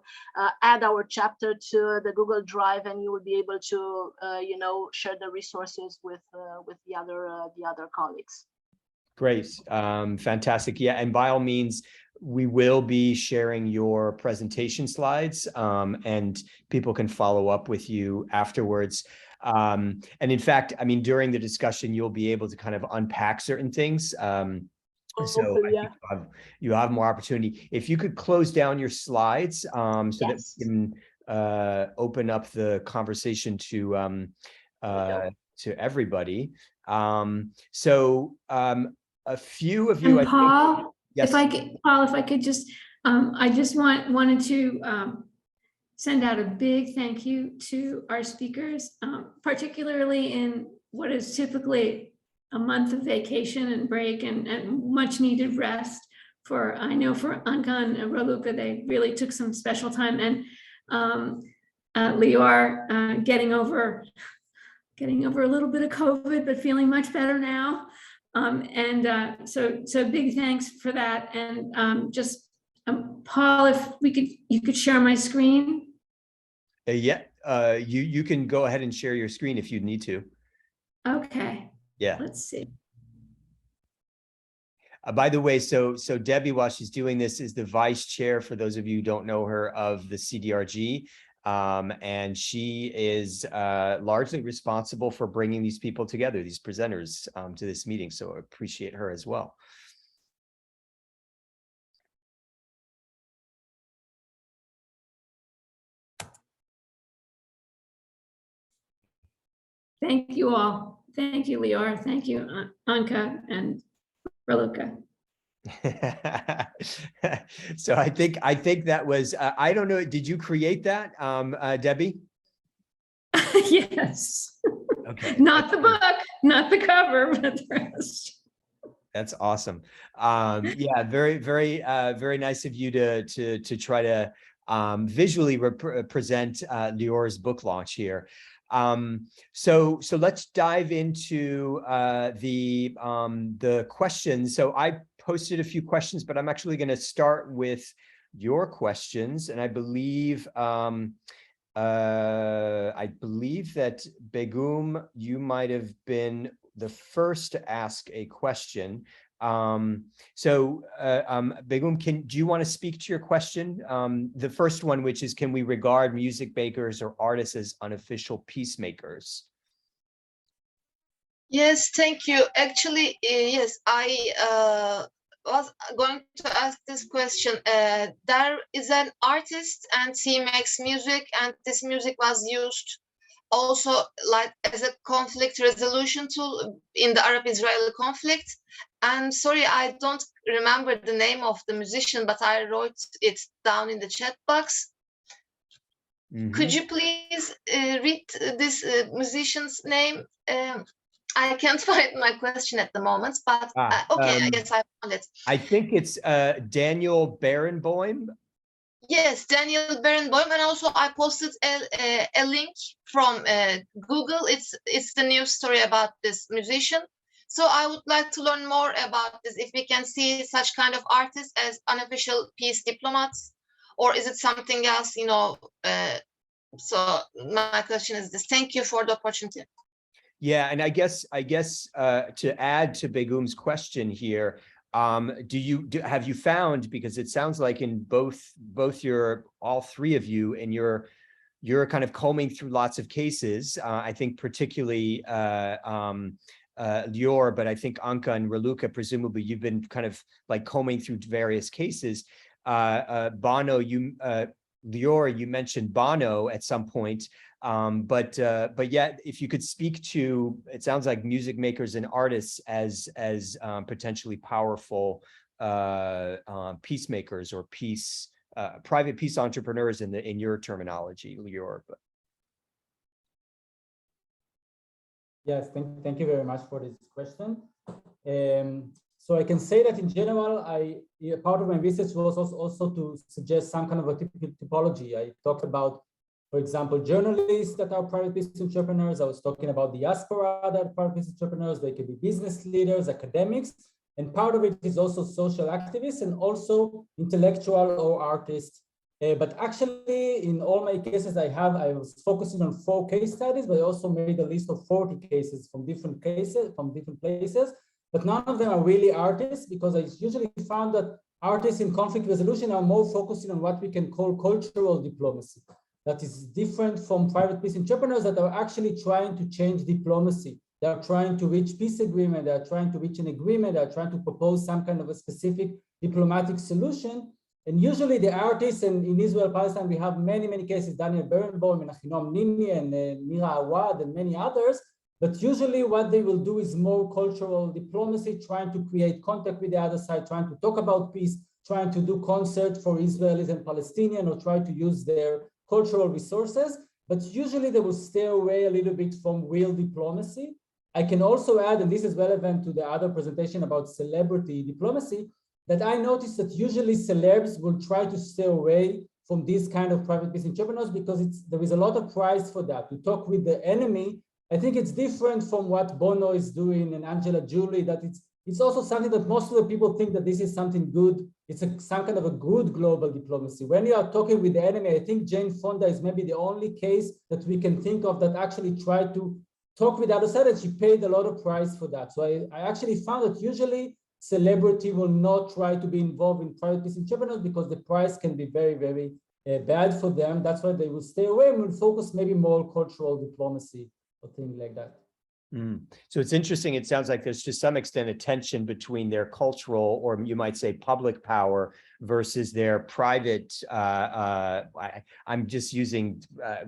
S2: add our chapter to the Google Drive, and you will be able to share the resources with the other colleagues.
S1: Great, fantastic. Yeah, and by all means, we will be sharing your presentation slides, and people can follow up with you afterwards. And in fact, I mean, during the discussion, you'll be able to kind of unpack certain things. So I think you have more opportunity. If you could close down your slides so that we can open up the conversation to everybody. So a few of you,
S5: and Paul,
S1: yes.
S5: if I could just, I just wanted to send out a big thank you to our speakers, particularly in what is typically a month of vacation and break and much needed rest. I know for Anka and Raluca, they really took some special time, and Lior getting over a little bit of COVID, but feeling much better now. So big thanks for that. And just Paul, if you could share my screen.
S1: Yeah, you can go ahead and share your screen if you need to.
S5: Okay.
S1: Yeah.
S5: Let's see.
S1: By the way, so Debbie, while she's doing this, is the vice chair, for those of you who don't know her, of the CDRG. And she is largely responsible for bringing these people together, these presenters, to this meeting. So I appreciate her as well.
S5: Thank you all. Thank you, Lior. Thank you, Anka and Raluca.
S1: So I think that was, I don't know, did you create that, Debbie?
S5: Yes.
S1: Okay.
S5: Not the book, not the cover, but the rest.
S1: That's awesome. Yeah, very, very, very nice of you to try to visually present Lior's book launch here. So let's dive into the questions. So I posted a few questions, but I'm actually going to start with your questions, and I believe that Begum, you might have been the first to ask a question. Begum, do you want to speak to your question? The first one, which is, can we regard music makers or artists as unofficial peacemakers?
S6: Yes, thank you. Actually, yes, I was going to ask this question. There is an artist and he makes music, and this music was used also like as a conflict resolution tool in the Arab-Israeli conflict. And sorry, I don't remember the name of the musician, but I wrote it down in the chat box. Mm-hmm. Could you please read this musician's name? I can't find my question at the moment, but okay, yes, I found it.
S1: I think it's Daniel Barenboim.
S6: Yes, Daniel Barenboim, and also I posted a link from Google. It's the news story about this musician. So I would like to learn more about this. If we can see such kind of artists as unofficial peace diplomats, or is it something else? You know, So my question is this. Thank you for the opportunity.
S1: Yeah, and I guess to add to Begum's question here, have you found, because it sounds like in both all three of you, and you're kind of combing through lots of cases. I think particularly Lior, but I think Anka and Raluca, presumably you've been kind of like combing through various cases. Bono, Lior, you mentioned Bono at some point, but yet, if you could speak to, it sounds like music makers and artists as potentially powerful peacemakers or private peace entrepreneurs in your terminology, Lior.
S3: Yes, thank you very much for this question. So I can say that in general, part of my research was also to suggest some kind of a typical typology. I talked about, for example, journalists that are private business entrepreneurs. I was talking about diaspora that are private business entrepreneurs. They can be business leaders, academics, and part of it is also social activists and also intellectual or artists. But actually, in all my cases I was focusing on 4 case studies, but I also made a list of 40 cases from different places. But none of them are really artists, because I usually found that artists in conflict resolution are more focusing on what we can call cultural diplomacy. That is different from private peace entrepreneurs that are actually trying to change diplomacy. They are trying to reach peace agreement. They are trying to reach an agreement. They are trying to propose some kind of a specific diplomatic solution. And usually the artists, and in Israel, Palestine, we have many cases, Daniel Berenbaum and Achinom Nini and Mira Awad and many others. But usually what they will do is more cultural diplomacy, trying to create contact with the other side, trying to talk about peace, trying to do concerts for Israelis and Palestinians, or try to use their cultural resources. But usually they will stay away a little bit from real diplomacy. I can also add, and this is relevant to the other presentation about celebrity diplomacy, that I noticed that usually celebs will try to stay away from this kind of private business entrepreneurs, because there is a lot of price for that. To talk with the enemy, I think it's different from what Bono is doing and Angela Jolie, that it's also something that most of the people think that this is something good. It's some kind of a good global diplomacy. When you are talking with the enemy, I think Jane Fonda is maybe the only case that we can think of that actually tried to talk with the other side, and she paid a lot of price for that. So I actually found that usually celebrity will not try to be involved in private business entrepreneurs, because the price can be very bad for them. That's why they will stay away and will focus maybe more cultural diplomacy or things like that.
S1: So it's interesting. It sounds like there's to some extent a tension between their cultural, or you might say public power, versus their private, I'm just using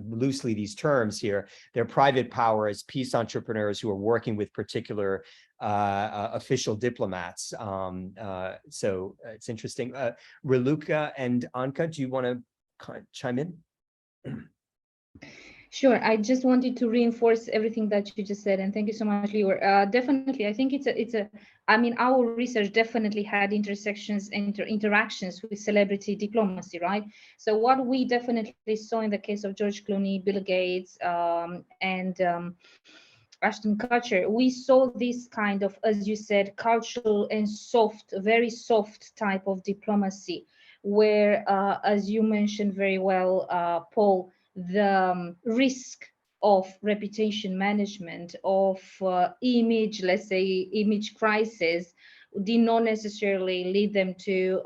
S1: loosely these terms here, their private power as peace entrepreneurs who are working with particular official diplomats. So it's interesting. Raluca and Anka, do you want to chime in?
S4: Sure. I just wanted to reinforce everything that you just said, and thank you so much, Lior. Definitely, I think I mean, our research definitely had intersections, interactions with celebrity diplomacy, right? So what we definitely saw in the case of George Clooney, Bill Gates, and Ashton Kutcher, we saw this kind of, as you said, cultural and soft, very soft type of diplomacy, where, as you mentioned very well, Paul, the risk of reputation management, of image, let's say image crisis, did not necessarily lead them to,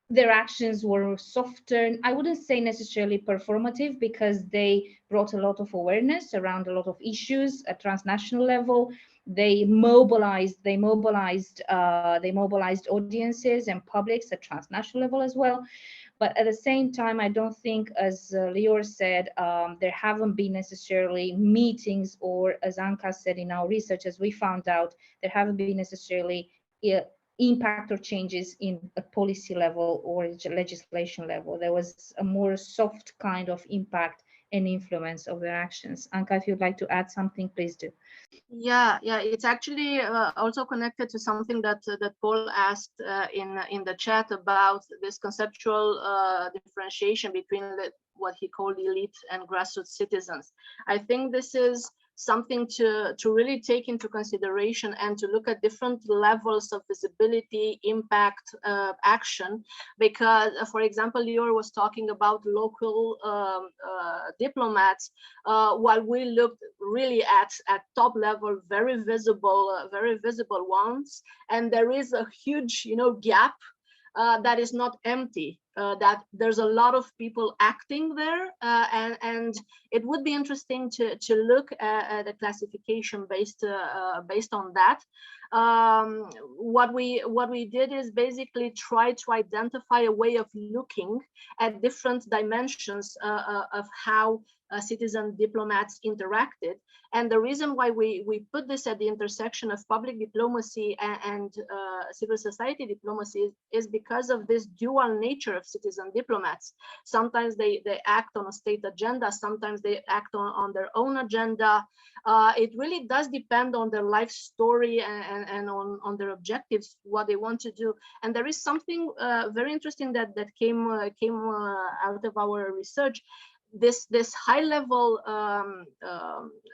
S4: their actions were softer. I wouldn't say necessarily performative, because they brought a lot of awareness around a lot of issues at transnational level. They mobilized audiences and publics at transnational level as well. But at the same time, I don't think, as Lior said, there haven't been necessarily meetings, or as Anka said in our research, as we found out, there haven't been necessarily impact or changes in a policy level or legislation level. There was a more soft kind of impact and influence of their actions. Anka, if you'd like to add something, please do.
S2: Yeah, it's actually also connected to something that Paul asked in the chat about this conceptual differentiation between what he called elite and grassroots citizens. I think this is something to really take into consideration and to look at different levels of visibility, impact, action. Because, for example, Lior was talking about local diplomats, while we looked really at top level, very visible ones, and there is a huge, gap that is not empty. That there's a lot of people acting there, and it would be interesting to look at a classification based on that. What we did is basically try to identify a way of looking at different dimensions of how citizen diplomats interacted. And the reason why we put this at the intersection of public diplomacy and civil society diplomacy is because of this dual nature of citizen diplomats. Sometimes they act on a state agenda, sometimes they act on their own agenda. It really does depend on their life story and on their objectives, what they want to do. And there is something very interesting that came out of our research. This high-level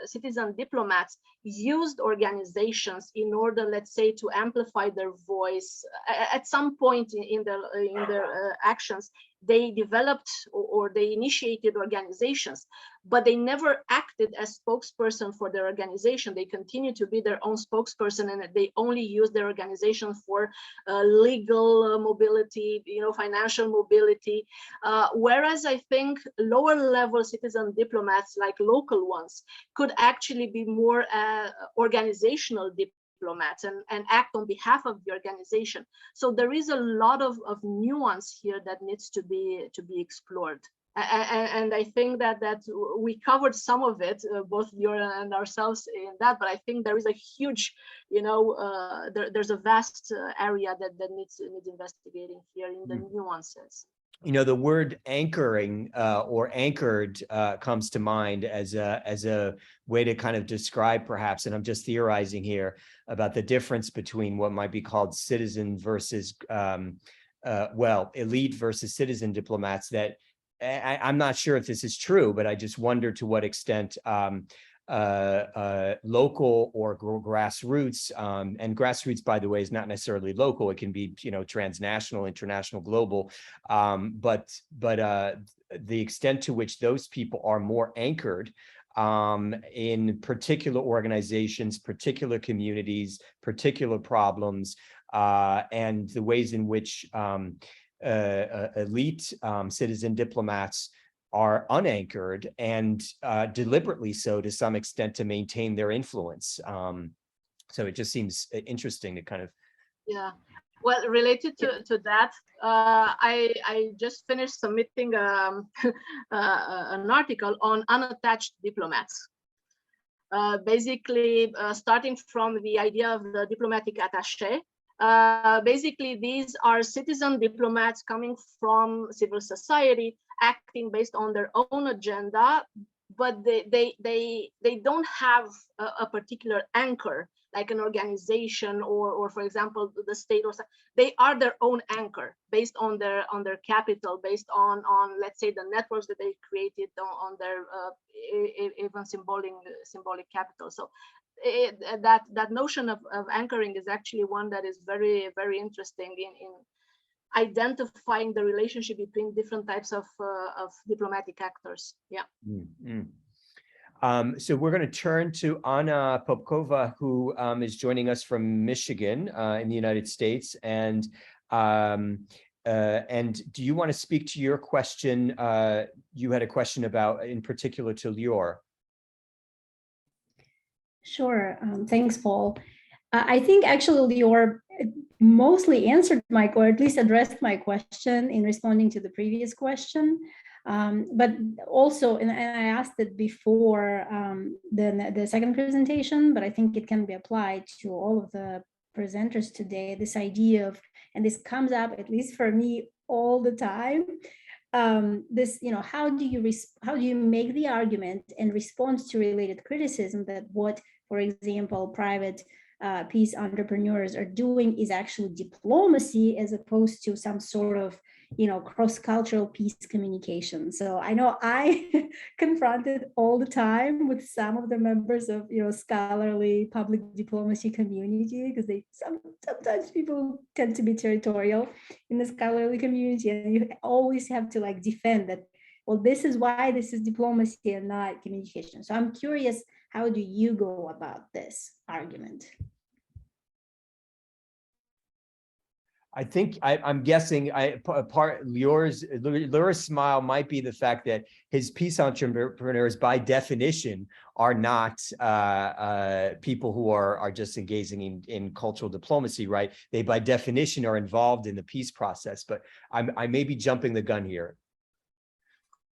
S2: citizen diplomats used organizations in order, let's say, to amplify their voice. At some point in their actions, they developed or they initiated organizations, but they never acted as spokesperson for their organization. They continue to be their own spokesperson, and they only use their organization for legal mobility, financial mobility. Whereas I think lower level citizen diplomats, like local ones, could actually be more organizational diplomats and act on behalf of the organization. So there is a lot of nuance here that needs to be explored. And I think that we covered some of it, both Lior and ourselves in that, but I think there is a huge, there's a vast area that needs investigating here in the nuances.
S1: The word anchoring or anchored comes to mind as a way to kind of describe, perhaps, and I'm just theorizing here about the difference between what might be called citizen versus, elite versus citizen diplomats. That I'm not sure if this is true, but I just wonder to what extent local or grassroots, and grassroots, by the way, is not necessarily local. It can be, transnational, international, global, but the extent to which those people are more anchored in particular organizations, particular communities, particular problems, and the ways in which elite citizen diplomats are unanchored and deliberately so to some extent to maintain their influence. So it just seems interesting to kind of.
S2: Yeah, well, related to that, I just finished submitting an article on unattached diplomats. Basically, starting from the idea of the diplomatic attaché. Basically, these are citizen diplomats coming from civil society, acting based on their own agenda, but they don't have a particular anchor, like an organization or for example the state, or they are their own anchor based on their capital, based on let's say the networks that they created on their even symbolic capital. So that notion of anchoring is actually one that is very, very interesting in identifying the relationship between different types of diplomatic actors. Yeah.
S1: Mm-hmm. So we're going to turn to Anna Popkova, who is joining us from Michigan in the United States. And do you want to speak to your question? You had a question about, in particular, to Lior.
S7: Sure. Thanks, Paul. I think actually Lior mostly answered or at least addressed my question in responding to the previous question. But also, and I asked it before the second presentation, but I think it can be applied to all of the presenters today, this idea of, and this comes up, at least for me, all the time, this, how do you make the argument and respond to related criticism that what, for example, private peace entrepreneurs are doing is actually diplomacy, as opposed to some sort of, cross-cultural peace communication. So I know I confronted all the time with some of the members of, scholarly public diplomacy community, because sometimes people tend to be territorial in the scholarly community, and you always have to like defend that, well, this is why this is diplomacy and not communication. So I'm curious, how do you go about this argument?
S1: I think I'm guessing part Lura's smile might be the fact that his peace entrepreneurs by definition are not people who are just engaging in cultural diplomacy, right? They by definition are involved in the peace process, but I may be jumping the gun here.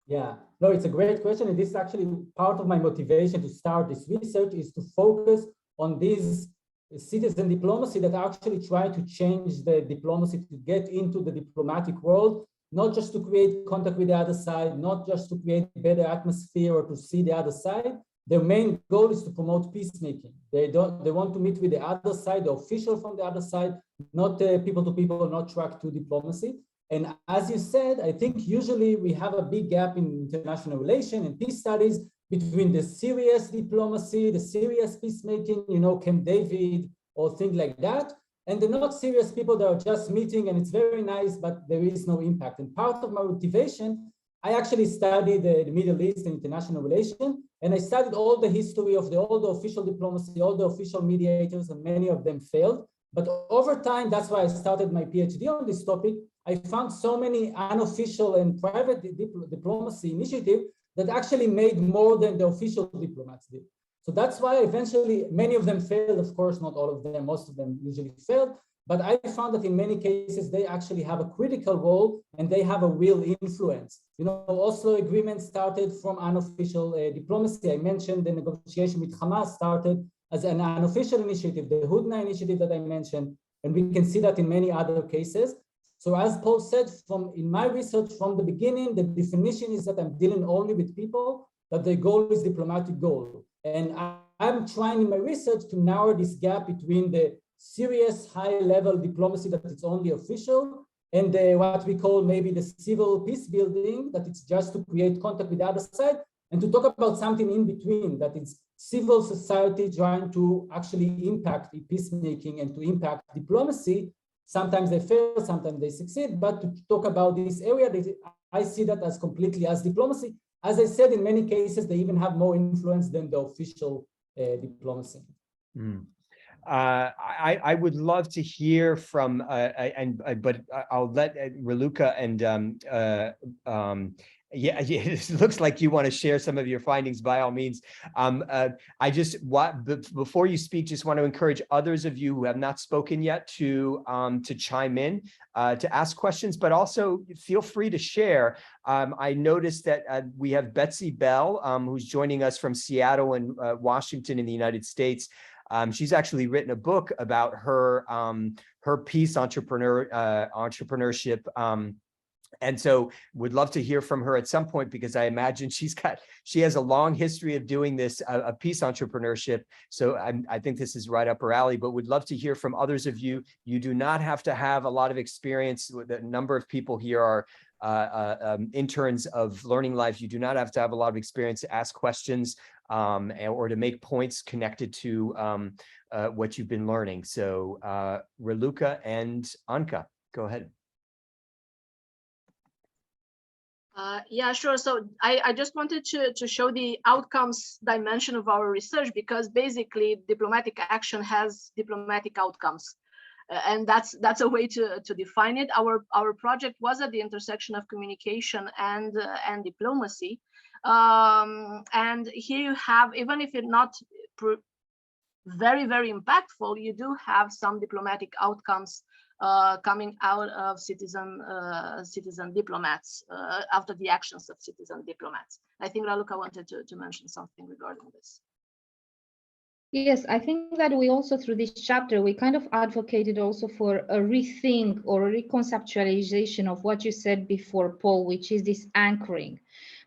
S3: Yeah, no, it's a great question. And this is actually part of my motivation to start this research, is to focus on these citizen diplomacy that actually try to change the diplomacy to get into the diplomatic world, not just to create contact with the other side, not just to create a better atmosphere or to see the other side. Their main goal is to promote peacemaking. They want to meet with the other side, the official from the other side, not people to people, not track to diplomacy. And as you said, I think usually we have a big gap in international relations and peace studies between the serious diplomacy, the serious peacemaking, Camp David or things like that, and the not serious people that are just meeting and it's very nice, but there is no impact. And part of my motivation, I actually studied the Middle East and international relations, and I studied all the history of all the official diplomacy, all the official mediators, and many of them failed. But over time, that's why I started my PhD on this topic. I found so many unofficial and private diplomacy initiatives that actually made more than the official diplomats did. So that's why eventually many of them failed. Of course, not all of them, most of them usually failed. But I found that in many cases, they actually have a critical role and they have a real influence. Oslo Agreement started from unofficial diplomacy. I mentioned the negotiation with Hamas started as an unofficial initiative, the Hudna initiative that I mentioned, and we can see that in many other cases. So as Paul said, in my research from the beginning, the definition is that I'm dealing only with people that their goal is diplomatic goal. And I'm trying in my research to narrow this gap between the serious high-level diplomacy that it's only official and what we call maybe the civil peace building, that it's just to create contact with the other side, and to talk about something in between, that it's civil society trying to actually impact peacemaking and to impact diplomacy. Sometimes they fail, sometimes they succeed, but to talk about this area, I see that as completely as diplomacy. As I said, in many cases, they even have more influence than the official diplomacy.
S1: Mm. I would love to hear from, but I'll let Raluca and yeah, it looks like you want to share some of your findings by all means. I just before you speak, just want to encourage others of you who have not spoken yet to chime in, to ask questions, but also feel free to share. I noticed that we have Betsy Bell, who's joining us from Seattle and Washington in the United States. She's actually written a book about her peace entrepreneurship. And so would love to hear from her at some point, because I imagine she has a long history of doing this, a peace entrepreneurship. So I think this is right up her alley, but would love to hear from others of you. You do not have to have a lot of experience. A number of people here are interns of Learning Life. You do not have to have a lot of experience to ask questions or to make points connected to what you've been learning. So Raluca and Anka, go ahead.
S2: Yeah, sure. So I just wanted to show the outcomes dimension of our research, because basically diplomatic action has diplomatic outcomes. And that's a way to define it. Our project was at the intersection of communication and diplomacy. And here you have, even if it's not very, very impactful, you do have some diplomatic outcomes coming out of citizen diplomats, after the actions of citizen diplomats. I think Raluca wanted to mention something regarding this.
S4: Yes, I think that we also, through this chapter, we kind of advocated also for a rethink or a reconceptualization of what you said before, Paul, which is this anchoring.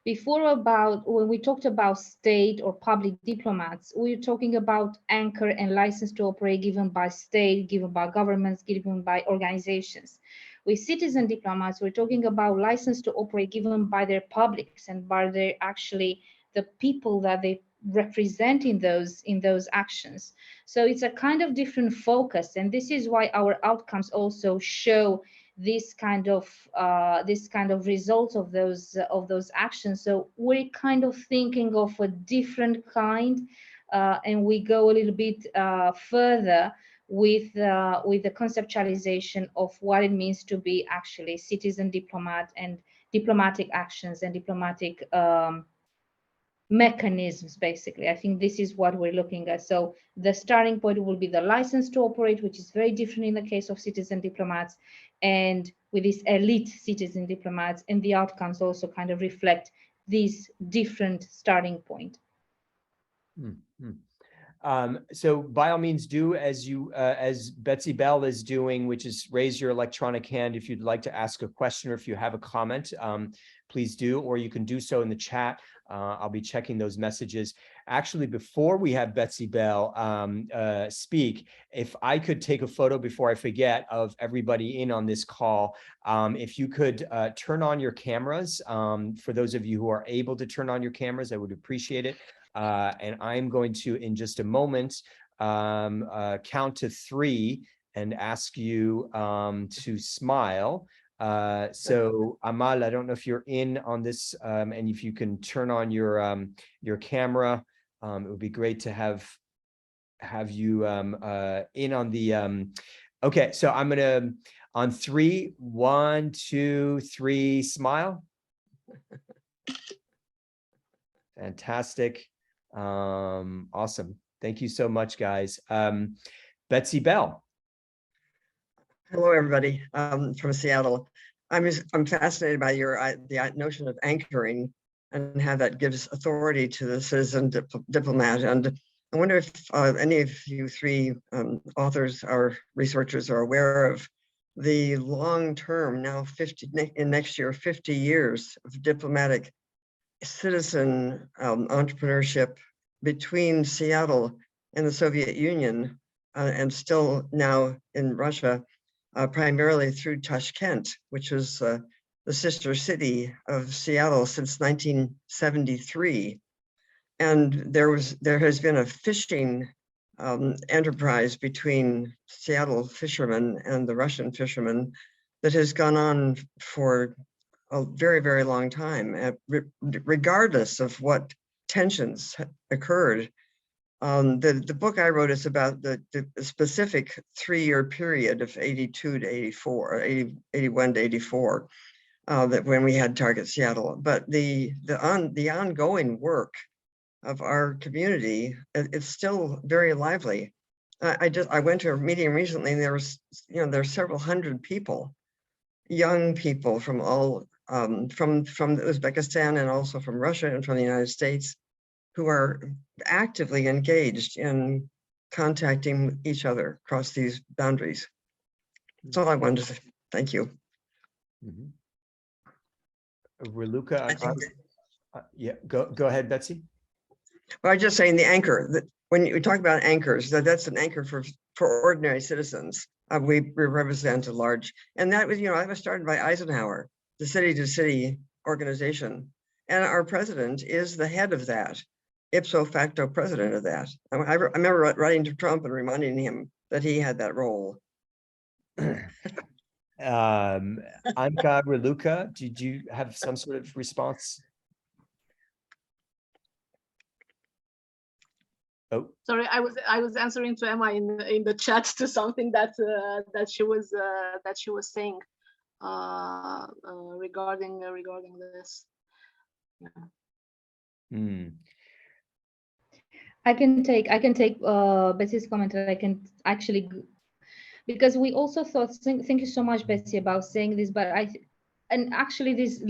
S4: Before, when we talked about state or public diplomats, we were talking about anchor and license to operate given by state, given by governments, given by organizations. With citizen diplomats, we're talking about license to operate given by their publics and by their actually the people that they represent in those actions. So it's a kind of different focus, and this is why our outcomes also show this kind of results of those actions. So we're kind of thinking of a different kind, and we go a little bit further with the conceptualization of what it means to be actually citizen diplomat and diplomatic actions and diplomatic mechanisms. Basically, I think this is what we're looking at. So the starting point will be the license to operate, which is very different in the case of citizen diplomats, and with these elite citizen diplomats, and the outcomes also kind of reflect this different starting point.
S1: So by all means, do as Betsy Bell is doing, which is raise your electronic hand if you'd like to ask a question or if you have a comment, please do, or you can do so in the chat. I'll be checking those messages. Actually, before we have Betsy Bell speak, if I could take a photo before I forget of everybody in on this call, if you could turn on your cameras. For those of you who are able to turn on your cameras, I would appreciate it. And I'm going to, in just a moment, count to 3 and ask you to smile. So Amal, I don't know if you're in on this, and if you can turn on your camera, it would be great to have you in on the. Okay, so I'm gonna on 3, 1, 2, 3, smile. Fantastic. Awesome. Thank you so much, guys. Betsy Bell.
S8: Hello, everybody. From Seattle. I'm fascinated by the notion of anchoring and how that gives authority to the citizen diplomat. And I wonder if any of you 3 authors or researchers are aware of the long-term, now next year, 50 years of diplomatic citizen entrepreneurship between Seattle and the Soviet Union, and still now in Russia, primarily through Tashkent, which was the sister city of Seattle since 1973. And there has been a fishing enterprise between Seattle fishermen and the Russian fishermen that has gone on for a very, very long time, regardless of what tensions occurred. The book I wrote is about the specific 3-year period of 82 to 84, 81 to 84, that when we had Target Seattle. But the ongoing work of our community, it's still very lively. I went to a meeting recently, and there are several hundred people, young people from all from Uzbekistan and also from Russia and from the United States, who are actively engaged in contacting each other across these boundaries. That's all I wanted to say. Thank you.
S1: Raluca, yeah, go ahead, Betsy.
S8: Well, I was just saying the anchor, that when you talk about anchors, that's an anchor for ordinary citizens. We represent a large, and that was, that was started by Eisenhower, the city-to-city organization. And our president is the head of that, ipso facto president of that. I remember writing to Trump and reminding him that he had that role.
S1: Anka, Raluca, did you have some sort of response? Oh,
S2: sorry, I was answering to Emma in the chat to something that she was saying regarding this. Yeah.
S4: I can take Betsy's comment. I can actually, because we also thought, thank you so much, Betsy, about saying this, but actually this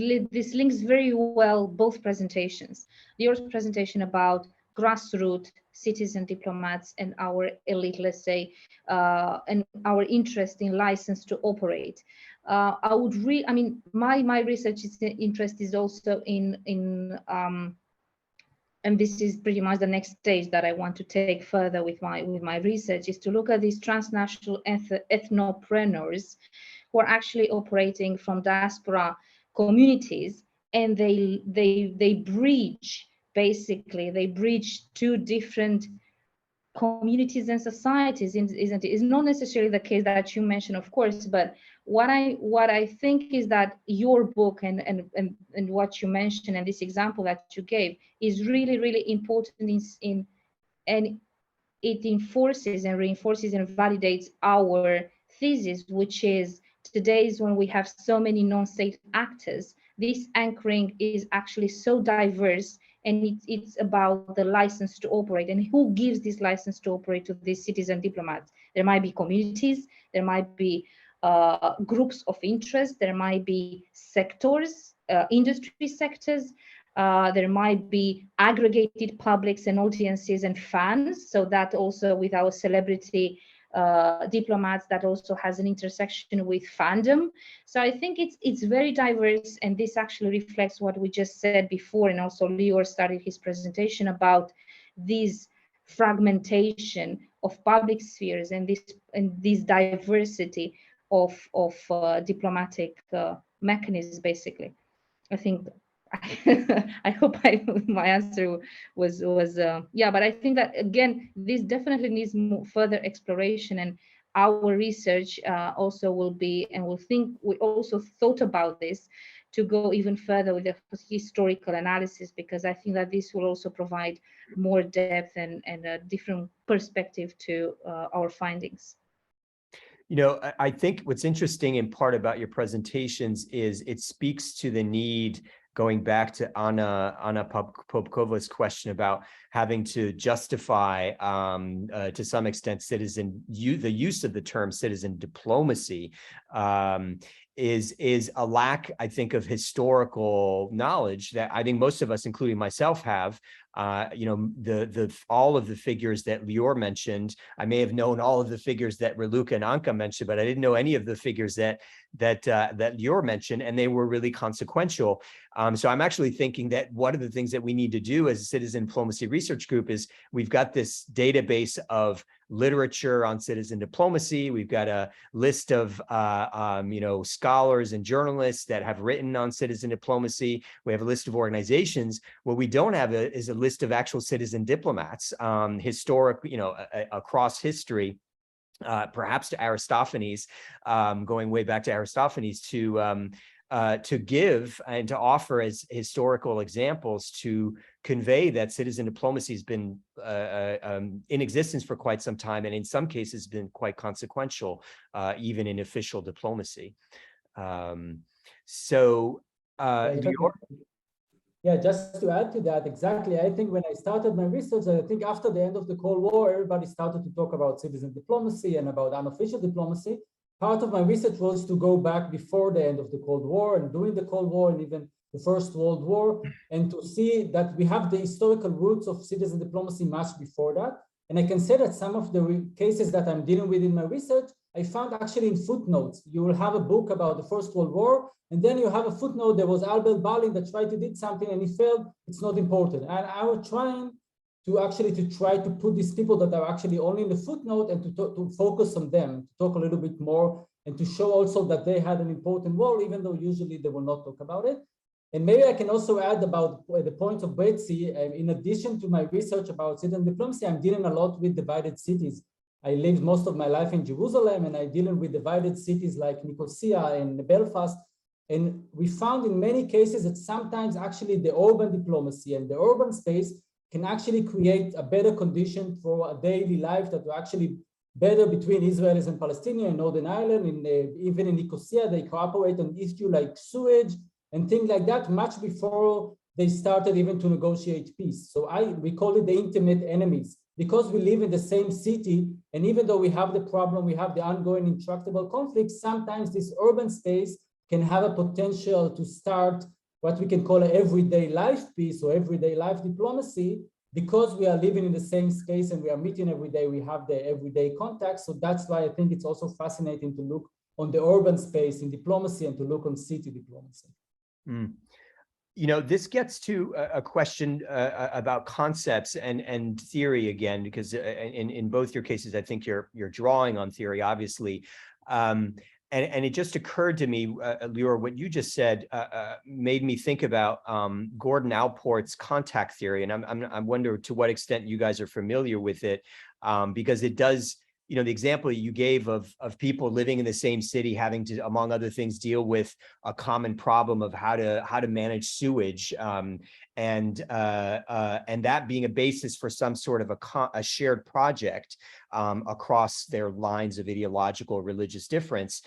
S4: links very well both presentations. Your presentation about grassroots citizen diplomats and our elite, let's say, and our interest in license to operate. I mean, my research interest is also in and this is pretty much the next stage that I want to take further with my research, is to look at these transnational ethnopreneurs who are actually operating from diaspora communities, and they bridge, basically they bridge two different communities and societies, isn't it? It's not necessarily the case that you mentioned, of course, but what I think is that your book and what you mentioned and this example that you gave is really, really important and it enforces and reinforces and validates our thesis, which is today is when we have so many non-state actors, this anchoring is actually so diverse, and it's about the license to operate and who gives this license to operate to these citizen diplomats. There might be communities, there might be groups of interest, there might be sectors, industry sectors, there might be aggregated publics and audiences and fans. So that also with our celebrity diplomats, that also has an intersection with fandom. So I think it's very diverse, and this actually reflects what we just said before, and also Lior started his presentation about this fragmentation of public spheres and this diversity of diplomatic mechanisms, basically. I think I hope my answer was yeah, but I think that again this definitely needs further exploration, and our research also will be, and we also thought about this to go even further with the historical analysis, because I think that this will also provide more depth and a different perspective to our findings.
S1: You know, I think what's interesting in part about your presentations is it speaks to the need, going back to Anna Popkova's question about having to justify, to some extent, the use of the term citizen diplomacy, is a lack, I think, of historical knowledge that I think most of us, including myself, have. You know, all of the figures that Lior mentioned, I may have known all of the figures that Raluca and Anka mentioned, but I didn't know any of the figures that Lior mentioned, and they were really consequential. So I'm actually thinking that one of the things that we need to do as a citizen diplomacy research group is we've got this database of literature on citizen diplomacy. We've got a list of you know, scholars and journalists that have written on citizen diplomacy. We have a list of organizations. What we don't have is a list of actual citizen diplomats, historic, you know, across history. Perhaps to Aristophanes, going way back to Aristophanes, to give and to offer as historical examples to convey that citizen diplomacy has been in existence for quite some time, and in some cases been quite consequential, even in official diplomacy.
S3: Yeah, just to add to that, exactly. I think when I started my research, I think after the end of the Cold War, everybody started to talk about citizen diplomacy and about unofficial diplomacy. Part of my research was to go back before the end of the Cold War and during the Cold War and even the First World War, and to see that we have the historical roots of citizen diplomacy much before that. And I can say that some of the cases that I'm dealing with in my research, I found actually in footnotes. You will have a book about the First World War, and then you have a footnote. There was Albert Barling that tried to do something and he failed. It's not important. And I was trying to try to put these people that are actually only in the footnote and to focus on them, to talk a little bit more, and to show also that they had an important role, even though usually they will not talk about it. And maybe I can also add about the point of Betsy. In addition to my research about citizen diplomacy, I'm dealing a lot with divided cities. I lived most of my life in Jerusalem, and I'm dealing with divided cities like Nicosia and Belfast. And we found in many cases that sometimes actually the urban diplomacy and the urban space can actually create a better condition for a daily life that are actually better between Israelis and Palestinians in Northern Ireland. Even in Nicosia, they cooperate on issues like sewage and things like that much before they started even to negotiate peace. So we call it the intimate enemies, because we live in the same city. And even though we have the problem, we have the ongoing intractable conflicts, sometimes this urban space can have a potential to start what we can call an everyday life peace or everyday life diplomacy, because we are living in the same space and we are meeting every day, we have the everyday contact. So that's why I think it's also fascinating to look on the urban space in diplomacy and to look on city diplomacy.
S1: You know, this gets to a question about concepts and theory again, because in both your cases, I think you're drawing on theory, obviously. And it just occurred to me, Lior, what you just said made me think about Gordon Allport's contact theory, and I wonder to what extent you guys are familiar with it, because it does. You know, the example you gave of people living in the same city having to, among other things, deal with a common problem of how to manage sewage, and that being a basis for some sort of a shared project across their lines of ideological or religious difference,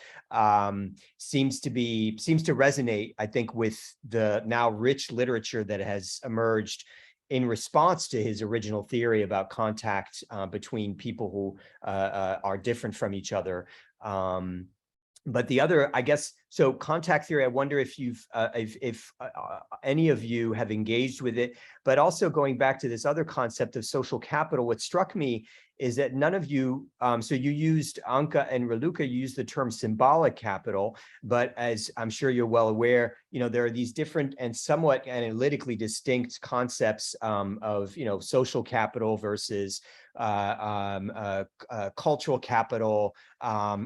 S1: seems to resonate, I think, with the now rich literature that has emerged in response to his original theory about contact between people who are different from each other. But the other, I guess, so contact theory, I wonder if you've, if any of you have engaged with it, but also going back to this other concept of social capital, what struck me is that none of you, so you used, Anka and Raluca, you used the term symbolic capital, but as I'm sure you're well aware, you know, there are these different and somewhat analytically distinct concepts of, you know, social capital versus cultural capital.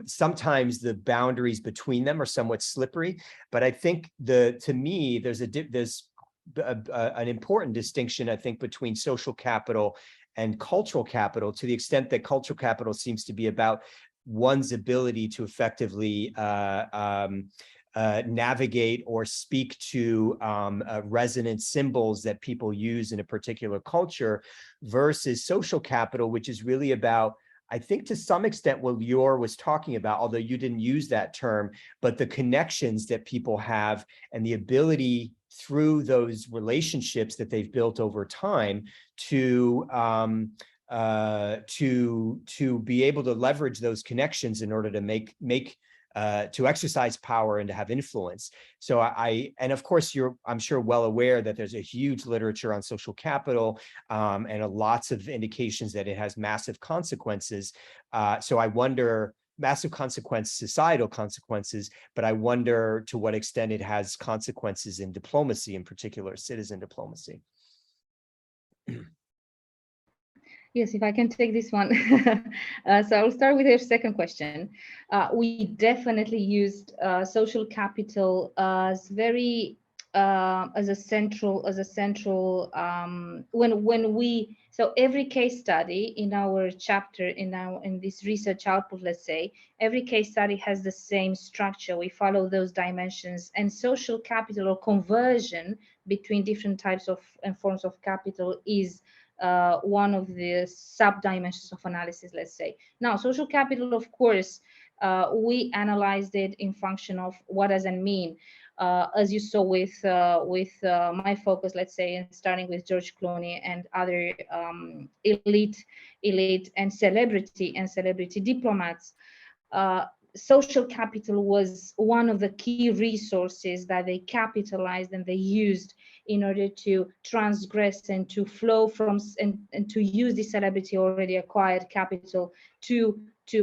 S1: Sometimes the boundaries between them are somewhat slippery, but I think to me, there's an important distinction, I think, between social capital and cultural capital, to the extent that cultural capital seems to be about one's ability to effectively navigate or speak to resonant symbols that people use in a particular culture, versus social capital, which is really about, I think, to some extent what Lior was talking about, although you didn't use that term, but the connections that people have and the ability through those relationships that they've built over time to be able to leverage those connections in order to to exercise power and to have influence. So and of course, I'm sure well aware that there's a huge literature on social capital and lots of indications that it has massive consequences. So I wonder, massive societal consequences, but I wonder to what extent it has consequences in diplomacy, in particular, citizen diplomacy.
S4: Yes, if I can take this one. So I'll start with your second question. We definitely used social capital as very as a central when we, so every case study in our chapter in this research output, let's say, every case study has the same structure. We follow those dimensions, and social capital or conversion between different types of and forms of capital is one of the sub-dimensions of analysis, let's say. Now, social capital, of course, we analyzed it in function of what does it mean. As you saw with my focus, let's say, and starting with George Clooney and other elite and celebrity diplomats, social capital was one of the key resources that they capitalized and they used in order to transgress and to flow from and to use the celebrity already acquired capital to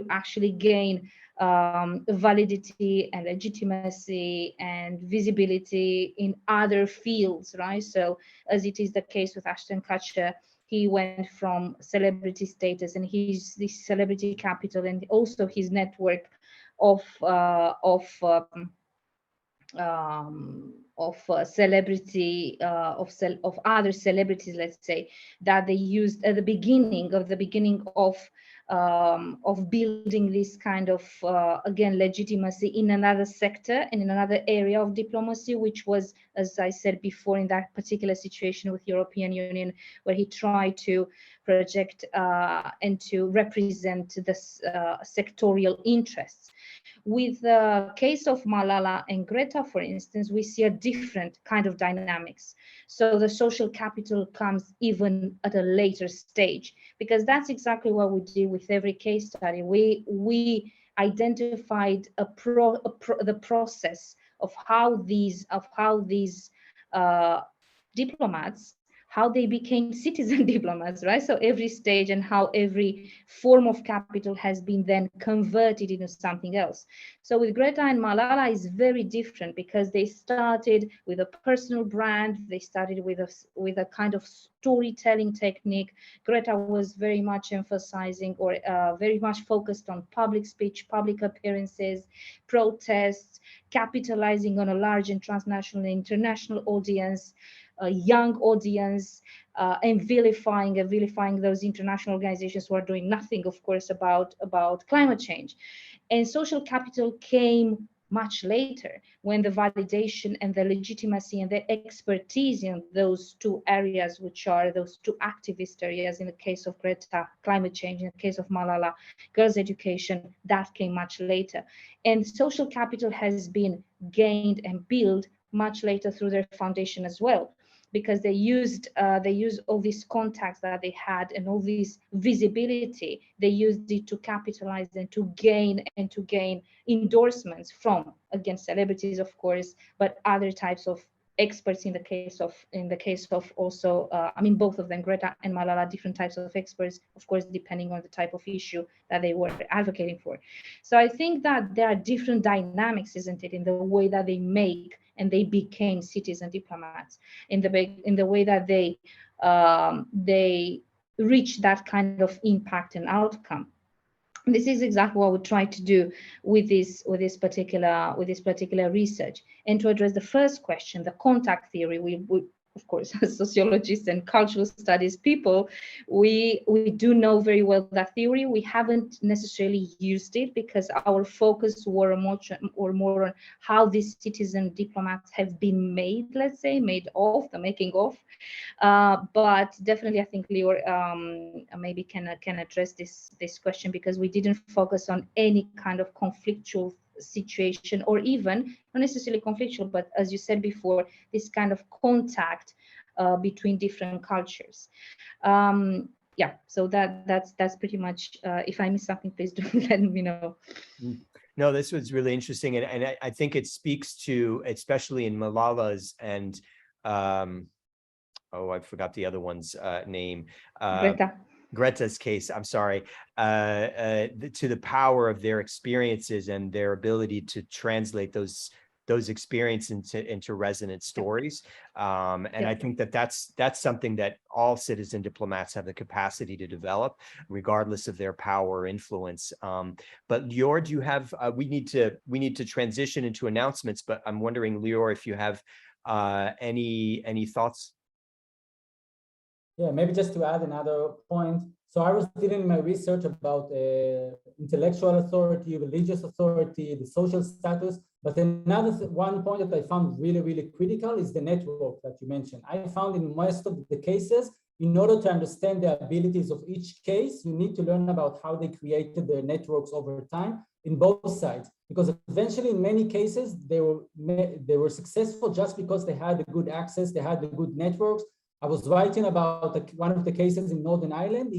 S4: actually gain validity and legitimacy and visibility in other fields, right? So as it is the case with Ashton Kutcher, he went from celebrity status and his this celebrity capital and also his network of celebrity of other celebrities, let's say, that they used at the beginning of building this kind of again legitimacy in another sector and in another area of diplomacy, which was, as I said before, in that particular situation with European Union, where he tried to project and to represent the sectorial interests. With the case of Malala and Greta, for instance, we see a different kind of dynamics. So the social capital comes even at a later stage, because that's exactly what we did with every case study. We identified the process of how these diplomats, how they became citizen diplomats, right? So every stage and how every form of capital has been then converted into something else. So with Greta and Malala is very different because they started with a personal brand. They started with a kind of storytelling technique. Greta was very much emphasizing or very much focused on public speech, public appearances, protests, capitalizing on a large and transnational and international audience, a young audience, and vilifying those international organizations who are doing nothing, of course, about climate change. And social capital came much later, when the validation and the legitimacy and the expertise in those two areas, which are those two activist areas, in the case of Greta, climate change, in the case of Malala, girls' education, that came much later. And social capital has been gained and built much later through their foundation as well, because they used all these contacts that they had and all this visibility. They used it to capitalize and to gain endorsements from, again, celebrities, of course, but other types of experts in the case of also I mean, both of them, Greta and Malala, different types of experts, of course, depending on the type of issue that they were advocating for. So I think that there are different dynamics, isn't it, in the way that they make and they became citizen diplomats, in the way that they reach that kind of impact and outcome. This is exactly what we try to do with this particular research. And to address the first question, the contact theory, we of course, as sociologists and cultural studies people, we do know very well that theory. We haven't necessarily used it because our focus were more on how these citizen diplomats have been made, let's say, the making of. But definitely, I think Leo maybe can address this question, because we didn't focus on any kind of conflictual situation, or even not necessarily conflictual, but as you said before, this kind of contact between different cultures. Yeah, so that's pretty much. If I miss something, please do let me know.
S1: No, this was really interesting, and I think it speaks to, especially in Malala's and I forgot the other one's name. Greta's case, I'm sorry, to the power of their experiences and their ability to translate those experiences into resonant stories. And I think that's something that all citizen diplomats have the capacity to develop, regardless of their power or influence. But Lior, do you have? We need to transition into announcements, but I'm wondering, Lior, if you have any thoughts.
S3: Yeah, maybe just to add another point. So I was doing my research about intellectual authority, religious authority, the social status. But another one point that I found really, really critical is the network that you mentioned. I found in most of the cases, in order to understand the abilities of each case, you need to learn about how they created their networks over time in both sides. Because eventually, in many cases, they were successful just because they had the good access, they had the good networks. I was writing about one of the cases in Northern Ireland.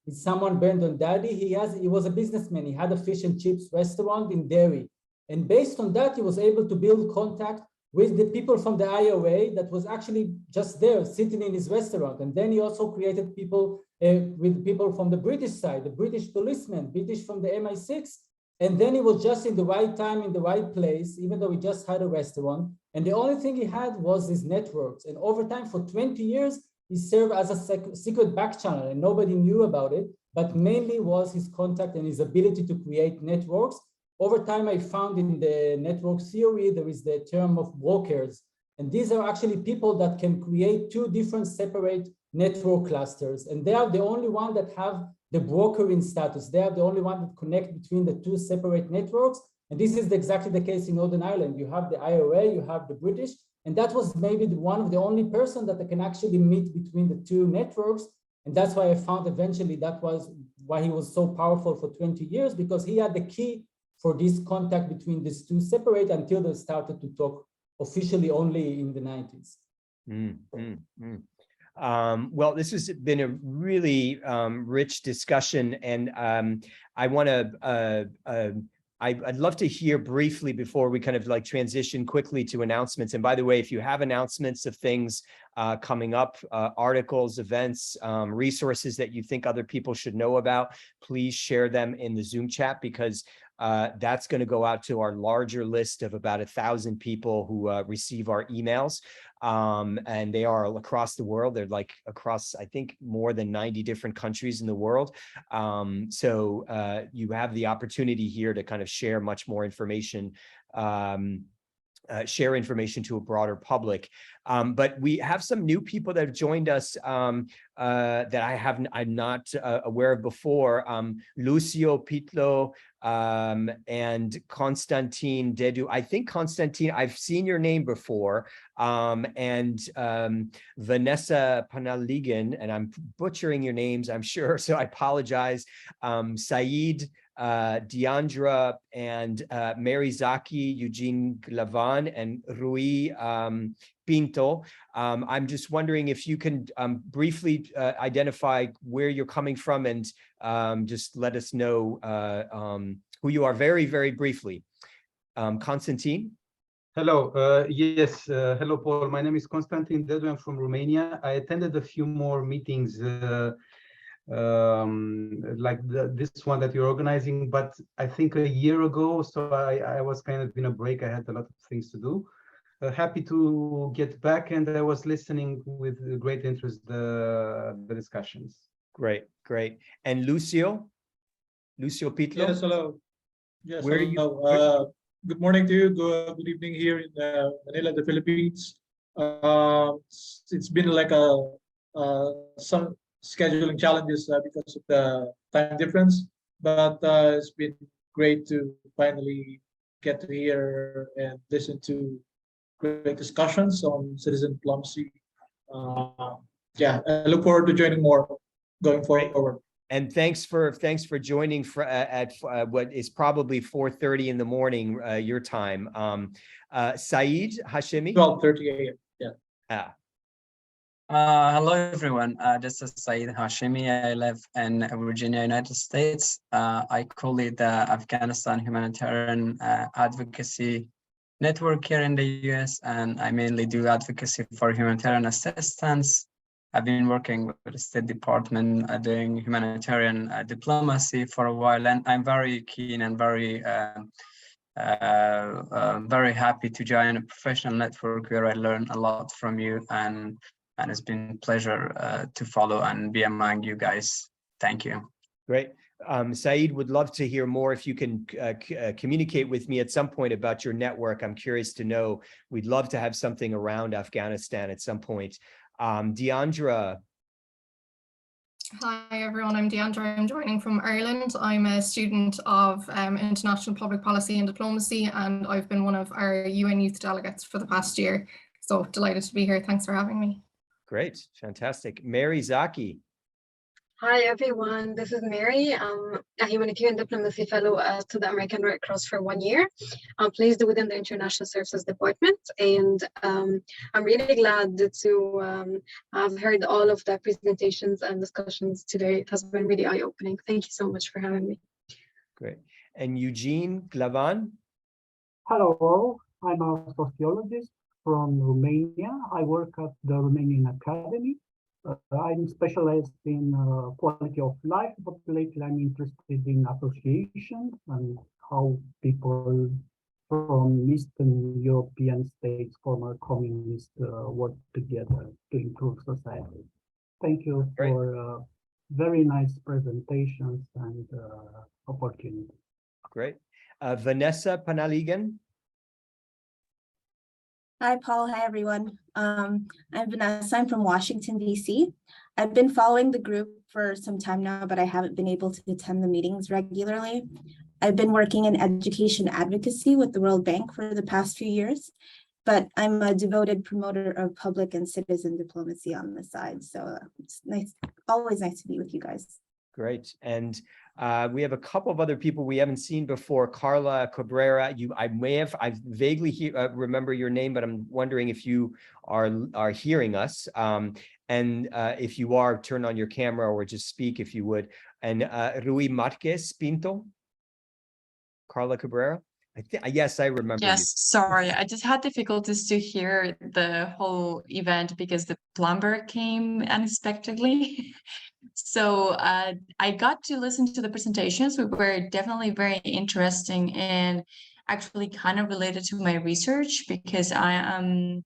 S3: Someone, Brendan Daddy, he was a businessman. He had a fish and chips restaurant in Derry. And based on that, he was able to build contact with the people from the IRA that was actually just there sitting in his restaurant. And then he also created people with people from the British side, the British policemen, British from the MI6. And then he was just in the right time, in the right place, even though he just had a restaurant. And the only thing he had was his networks. And over time, for 20 years, he served as a secret back channel, and nobody knew about it, but mainly was his contact and his ability to create networks. Over time, I found in the network theory, there is the term of brokers. And these are actually people that can create two different separate network clusters. And they are the only one that have the brokering status. They are the only one that connect between the two separate networks. And this is exactly the case in Northern Ireland. You have the IRA, you have the British, and that was maybe one of the only person that can actually meet between the two networks. And that's why I found eventually that was why he was so powerful for 20 years, because he had the key for this contact between these two separate until they started to talk officially only in the 90s.
S1: Well, this has been a really rich discussion, and I want to I'd love to hear briefly before we kind of like transition quickly to announcements. And by the way, if you have announcements of things coming up, articles, events, resources that you think other people should know about, please share them in the Zoom chat, because that's going to go out to our larger list of about 1,000 people who receive our emails. And they are across the world. They're like across, I think, more than 90 different countries in the world. So you have the opportunity here to kind of share much more information, share information to a broader public. But we have some new people that have joined us that I'm not aware of before. Lucio Pitlo and Konstantin Dedu. I think Konstantin, I've seen your name before. And Vanessa Panaligan, and I'm butchering your names, I'm sure, so I apologize. Saeed, Deandra, and Mary Zaki, Eugene Glavan, and Rui Pinto. I'm just wondering if you can briefly identify where you're coming from, and just let us know who you are very, very briefly. Constantine?
S9: Hello. Yes. Hello, Paul. My name is Constantin Dedu. I'm from Romania. I attended a few more meetings like this one that you're organizing, but I think a year ago. So I was kind of in a break. I had a lot of things to do. Happy to get back, and I was listening with great interest the discussions.
S1: Great, great. And Lucio Pitlo?
S10: Yes, hello. Yes,
S1: Where
S10: hello.
S1: are you?
S10: Good morning to you. Good evening here in Manila, the Philippines. It's been like some scheduling challenges because of the time difference, but it's been great to finally get to hear and listen to great discussions on citizen diplomacy. Yeah, I look forward to joining more going forward.
S1: And thanks for joining at what is probably 4:30 in the morning your time. Saeed Hashemi?
S10: 12:30 a.m. Yeah.
S11: Hello everyone. This is Saeed Hashemi. I live in Virginia, United States. I co-lead the Afghanistan Humanitarian Advocacy Network here in the US, and I mainly do advocacy for humanitarian assistance. I've been working with the State Department doing humanitarian diplomacy for a while, and I'm very keen and very happy to join a professional network where I learn a lot from you, and it's been a pleasure to follow and be among you guys. Thank you.
S1: Great. Saeed, would love to hear more. If you can communicate with me at some point about your network, I'm curious to know. We'd love to have something around Afghanistan at some point. Deandra.
S12: Hi everyone, I'm Deandra. I'm joining from Ireland. I'm a student of international public policy and diplomacy, and I've been one of our UN youth delegates for the past year. So delighted to be here. Thanks for having me.
S1: Great, fantastic. Mary Zaki.
S13: Hi everyone, this is Mary. I'm a humanitarian diplomacy fellow to the American Red Cross for 1 year. I'm placed within the International Services Department, and I'm really glad to have heard all of the presentations and discussions today. It has been really eye-opening. Thank you so much for having me.
S1: Great. And Eugene Glavan?
S14: Hello, I'm a sociologist from Romania. I work at the Romanian Academy. I'm specialized in quality of life, but lately I'm interested in associations and how people from Eastern European states, former communist, work together to improve society. Thank you for very nice presentations and opportunity.
S1: Great. Vanessa Panaligan.
S15: Hi, Paul. Hi, everyone. I'm Vanessa. I'm from Washington, D.C. I've been following the group for some time now, but I haven't been able to attend the meetings regularly. I've been working in education advocacy with the World Bank for the past few years, but I'm a devoted promoter of public and citizen diplomacy on the side. So it's nice, always nice to be with you guys.
S1: Great. And we have a couple of other people we haven't seen before. Carla Cabrera, I vaguely remember your name, but I'm wondering if you are hearing us. And if you are, turn on your camera or just speak if you would. And Rui Marquez Pinto. Carla Cabrera? Yes, I remember you.
S16: Yes, sorry, I just had difficulties to hear the whole event because the plumber came unexpectedly. So I got to listen to the presentations, which were definitely very interesting and actually kind of related to my research because I am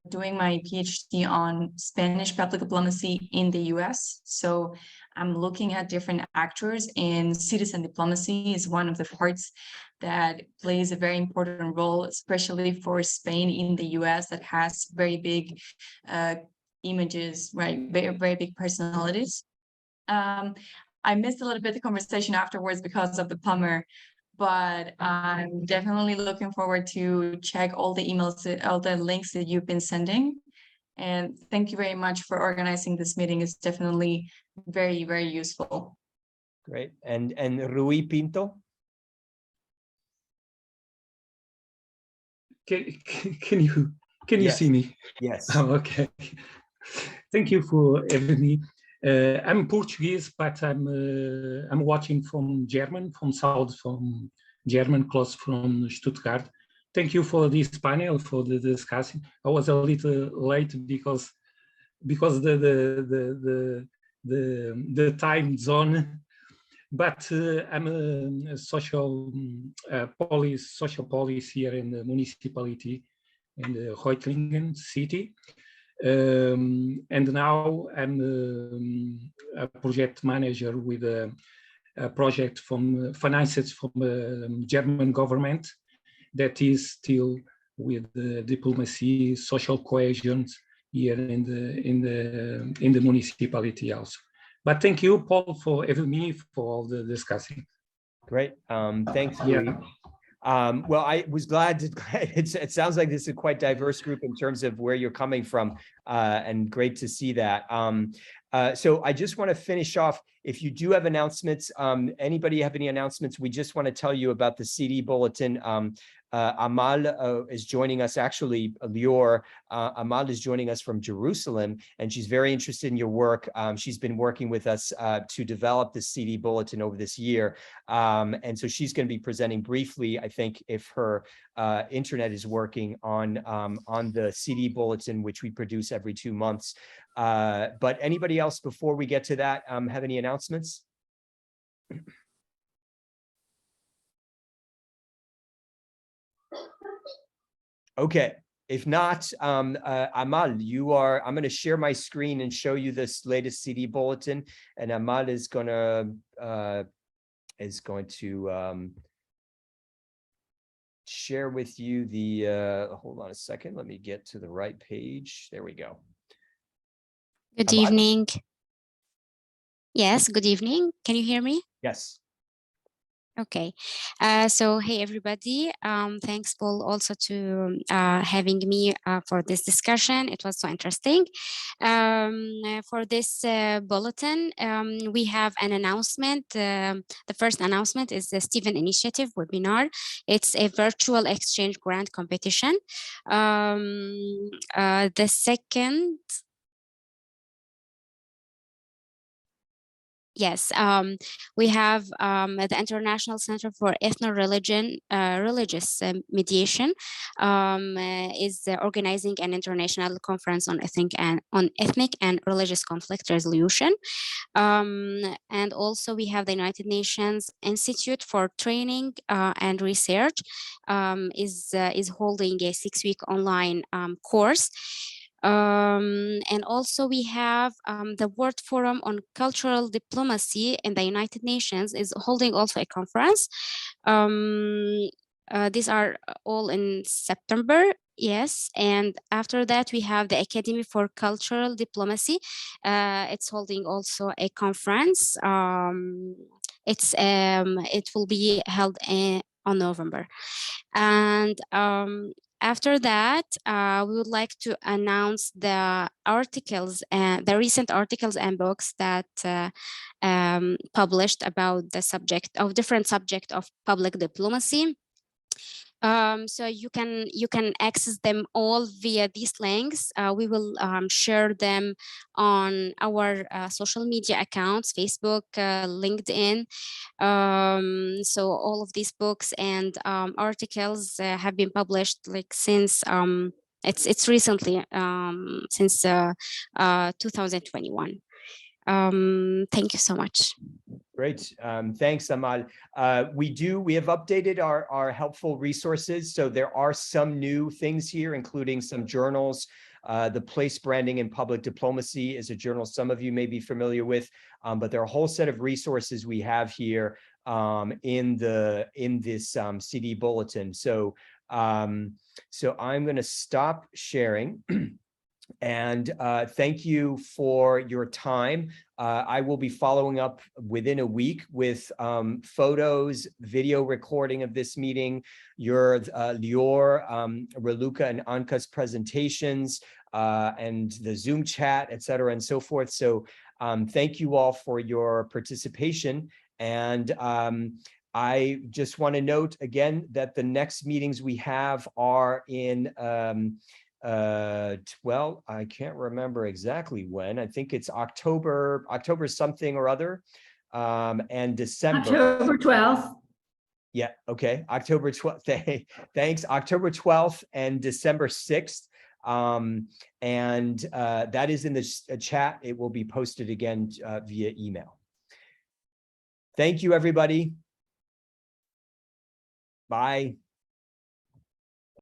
S16: doing my PhD on Spanish public diplomacy in the US. So I'm looking at different actors, and citizen diplomacy is one of the parts that plays a very important role, especially for Spain in the US that has very big images, right? Very, very big personalities. I missed a little bit of the conversation afterwards because of the plumber, but I'm definitely looking forward to check all the emails, all the links that you've been sending. And thank you very much for organizing this meeting. It's definitely very, very useful.
S1: Great. And Rui Pinto?
S17: Can you
S1: Yes.
S17: see me?
S1: Yes.
S17: Oh, okay. Thank you for having me. I'm Portuguese, but I'm watching from German, from south, from German, close from Stuttgart. Thank you for this panel, for the discussion. I was a little late because the time zone, but I'm a social policy here in the municipality in the Reutlingen city. And now I'm a project manager with a project financed from the German government that is still with the diplomacy, social cohesion here in the municipality also. But thank you, Paul, for having me for all the discussing.
S1: Great. Thanks, Rui.
S17: Yeah.
S1: Well, I was glad it sounds like this is a quite diverse group in terms of where you're coming from, and great to see that. So I just want to finish off. If you do have announcements, anybody have any announcements? We just want to tell you about the CD bulletin. Amal is joining us, actually, Lior. Amal is joining us from Jerusalem, and she's very interested in your work. She's been working with us to develop the CD bulletin over this year. And so she's going to be presenting briefly, I think, if her internet is working on the CD bulletin, which we produce every 2 months. But anybody else before we get to that have any announcements? Okay, if not, Amal, I'm going to share my screen and show you this latest CD bulletin, and Amal is going to share with you the, hold on a second, let me get to the right page. There we go.
S18: Good
S1: Amal?
S18: evening. Yes, good evening. Can you hear me?
S1: Yes.
S18: Okay. So, hey, everybody. Thanks, Paul, also to having me for this discussion. It was so interesting. For this bulletin, we have an announcement. The first announcement is the Stephen Initiative webinar. It's a virtual exchange grant competition. The second, yes, we have the International Center for Religious Mediation is organizing an international conference on ethnic and religious conflict resolution. And also we have the United Nations Institute for Training and Research is holding a 6-week online course. And also we have the World Forum on Cultural Diplomacy in the United Nations is holding also a conference. These are all in September. Yes, and after that we have the Academy for Cultural Diplomacy. It's holding also a conference. It will be held on November, and after that, we would like to announce the articles and the recent articles and books that published about the different subject of public diplomacy. So you can access them all via these links. We will share them on our social media accounts, Facebook, LinkedIn. So all of these books and articles have been published like since it's recently since 2021. Thank you so much.
S1: Great. Thanks, Amal. We have updated our helpful resources. So there are some new things here, including some journals. The Place Branding in Public Diplomacy is a journal some of you may be familiar with, but there are a whole set of resources we have here in this CD bulletin. So so I'm going to stop sharing. And thank you for your time. I will be following up within a week with photos, video recording of this meeting, Lior, Raluca, and Anka's presentations, and the Zoom chat, et cetera, and so forth. So thank you all for your participation. And I just want to note again that the next meetings we have are in well, I can't remember exactly when. I think it's October something or other, and December.
S5: October 12th.
S1: Yeah, okay, October 12th. Thanks, October 12th and December 6th. And that is in the chat. It will be posted again via email. Thank you, everybody. Bye.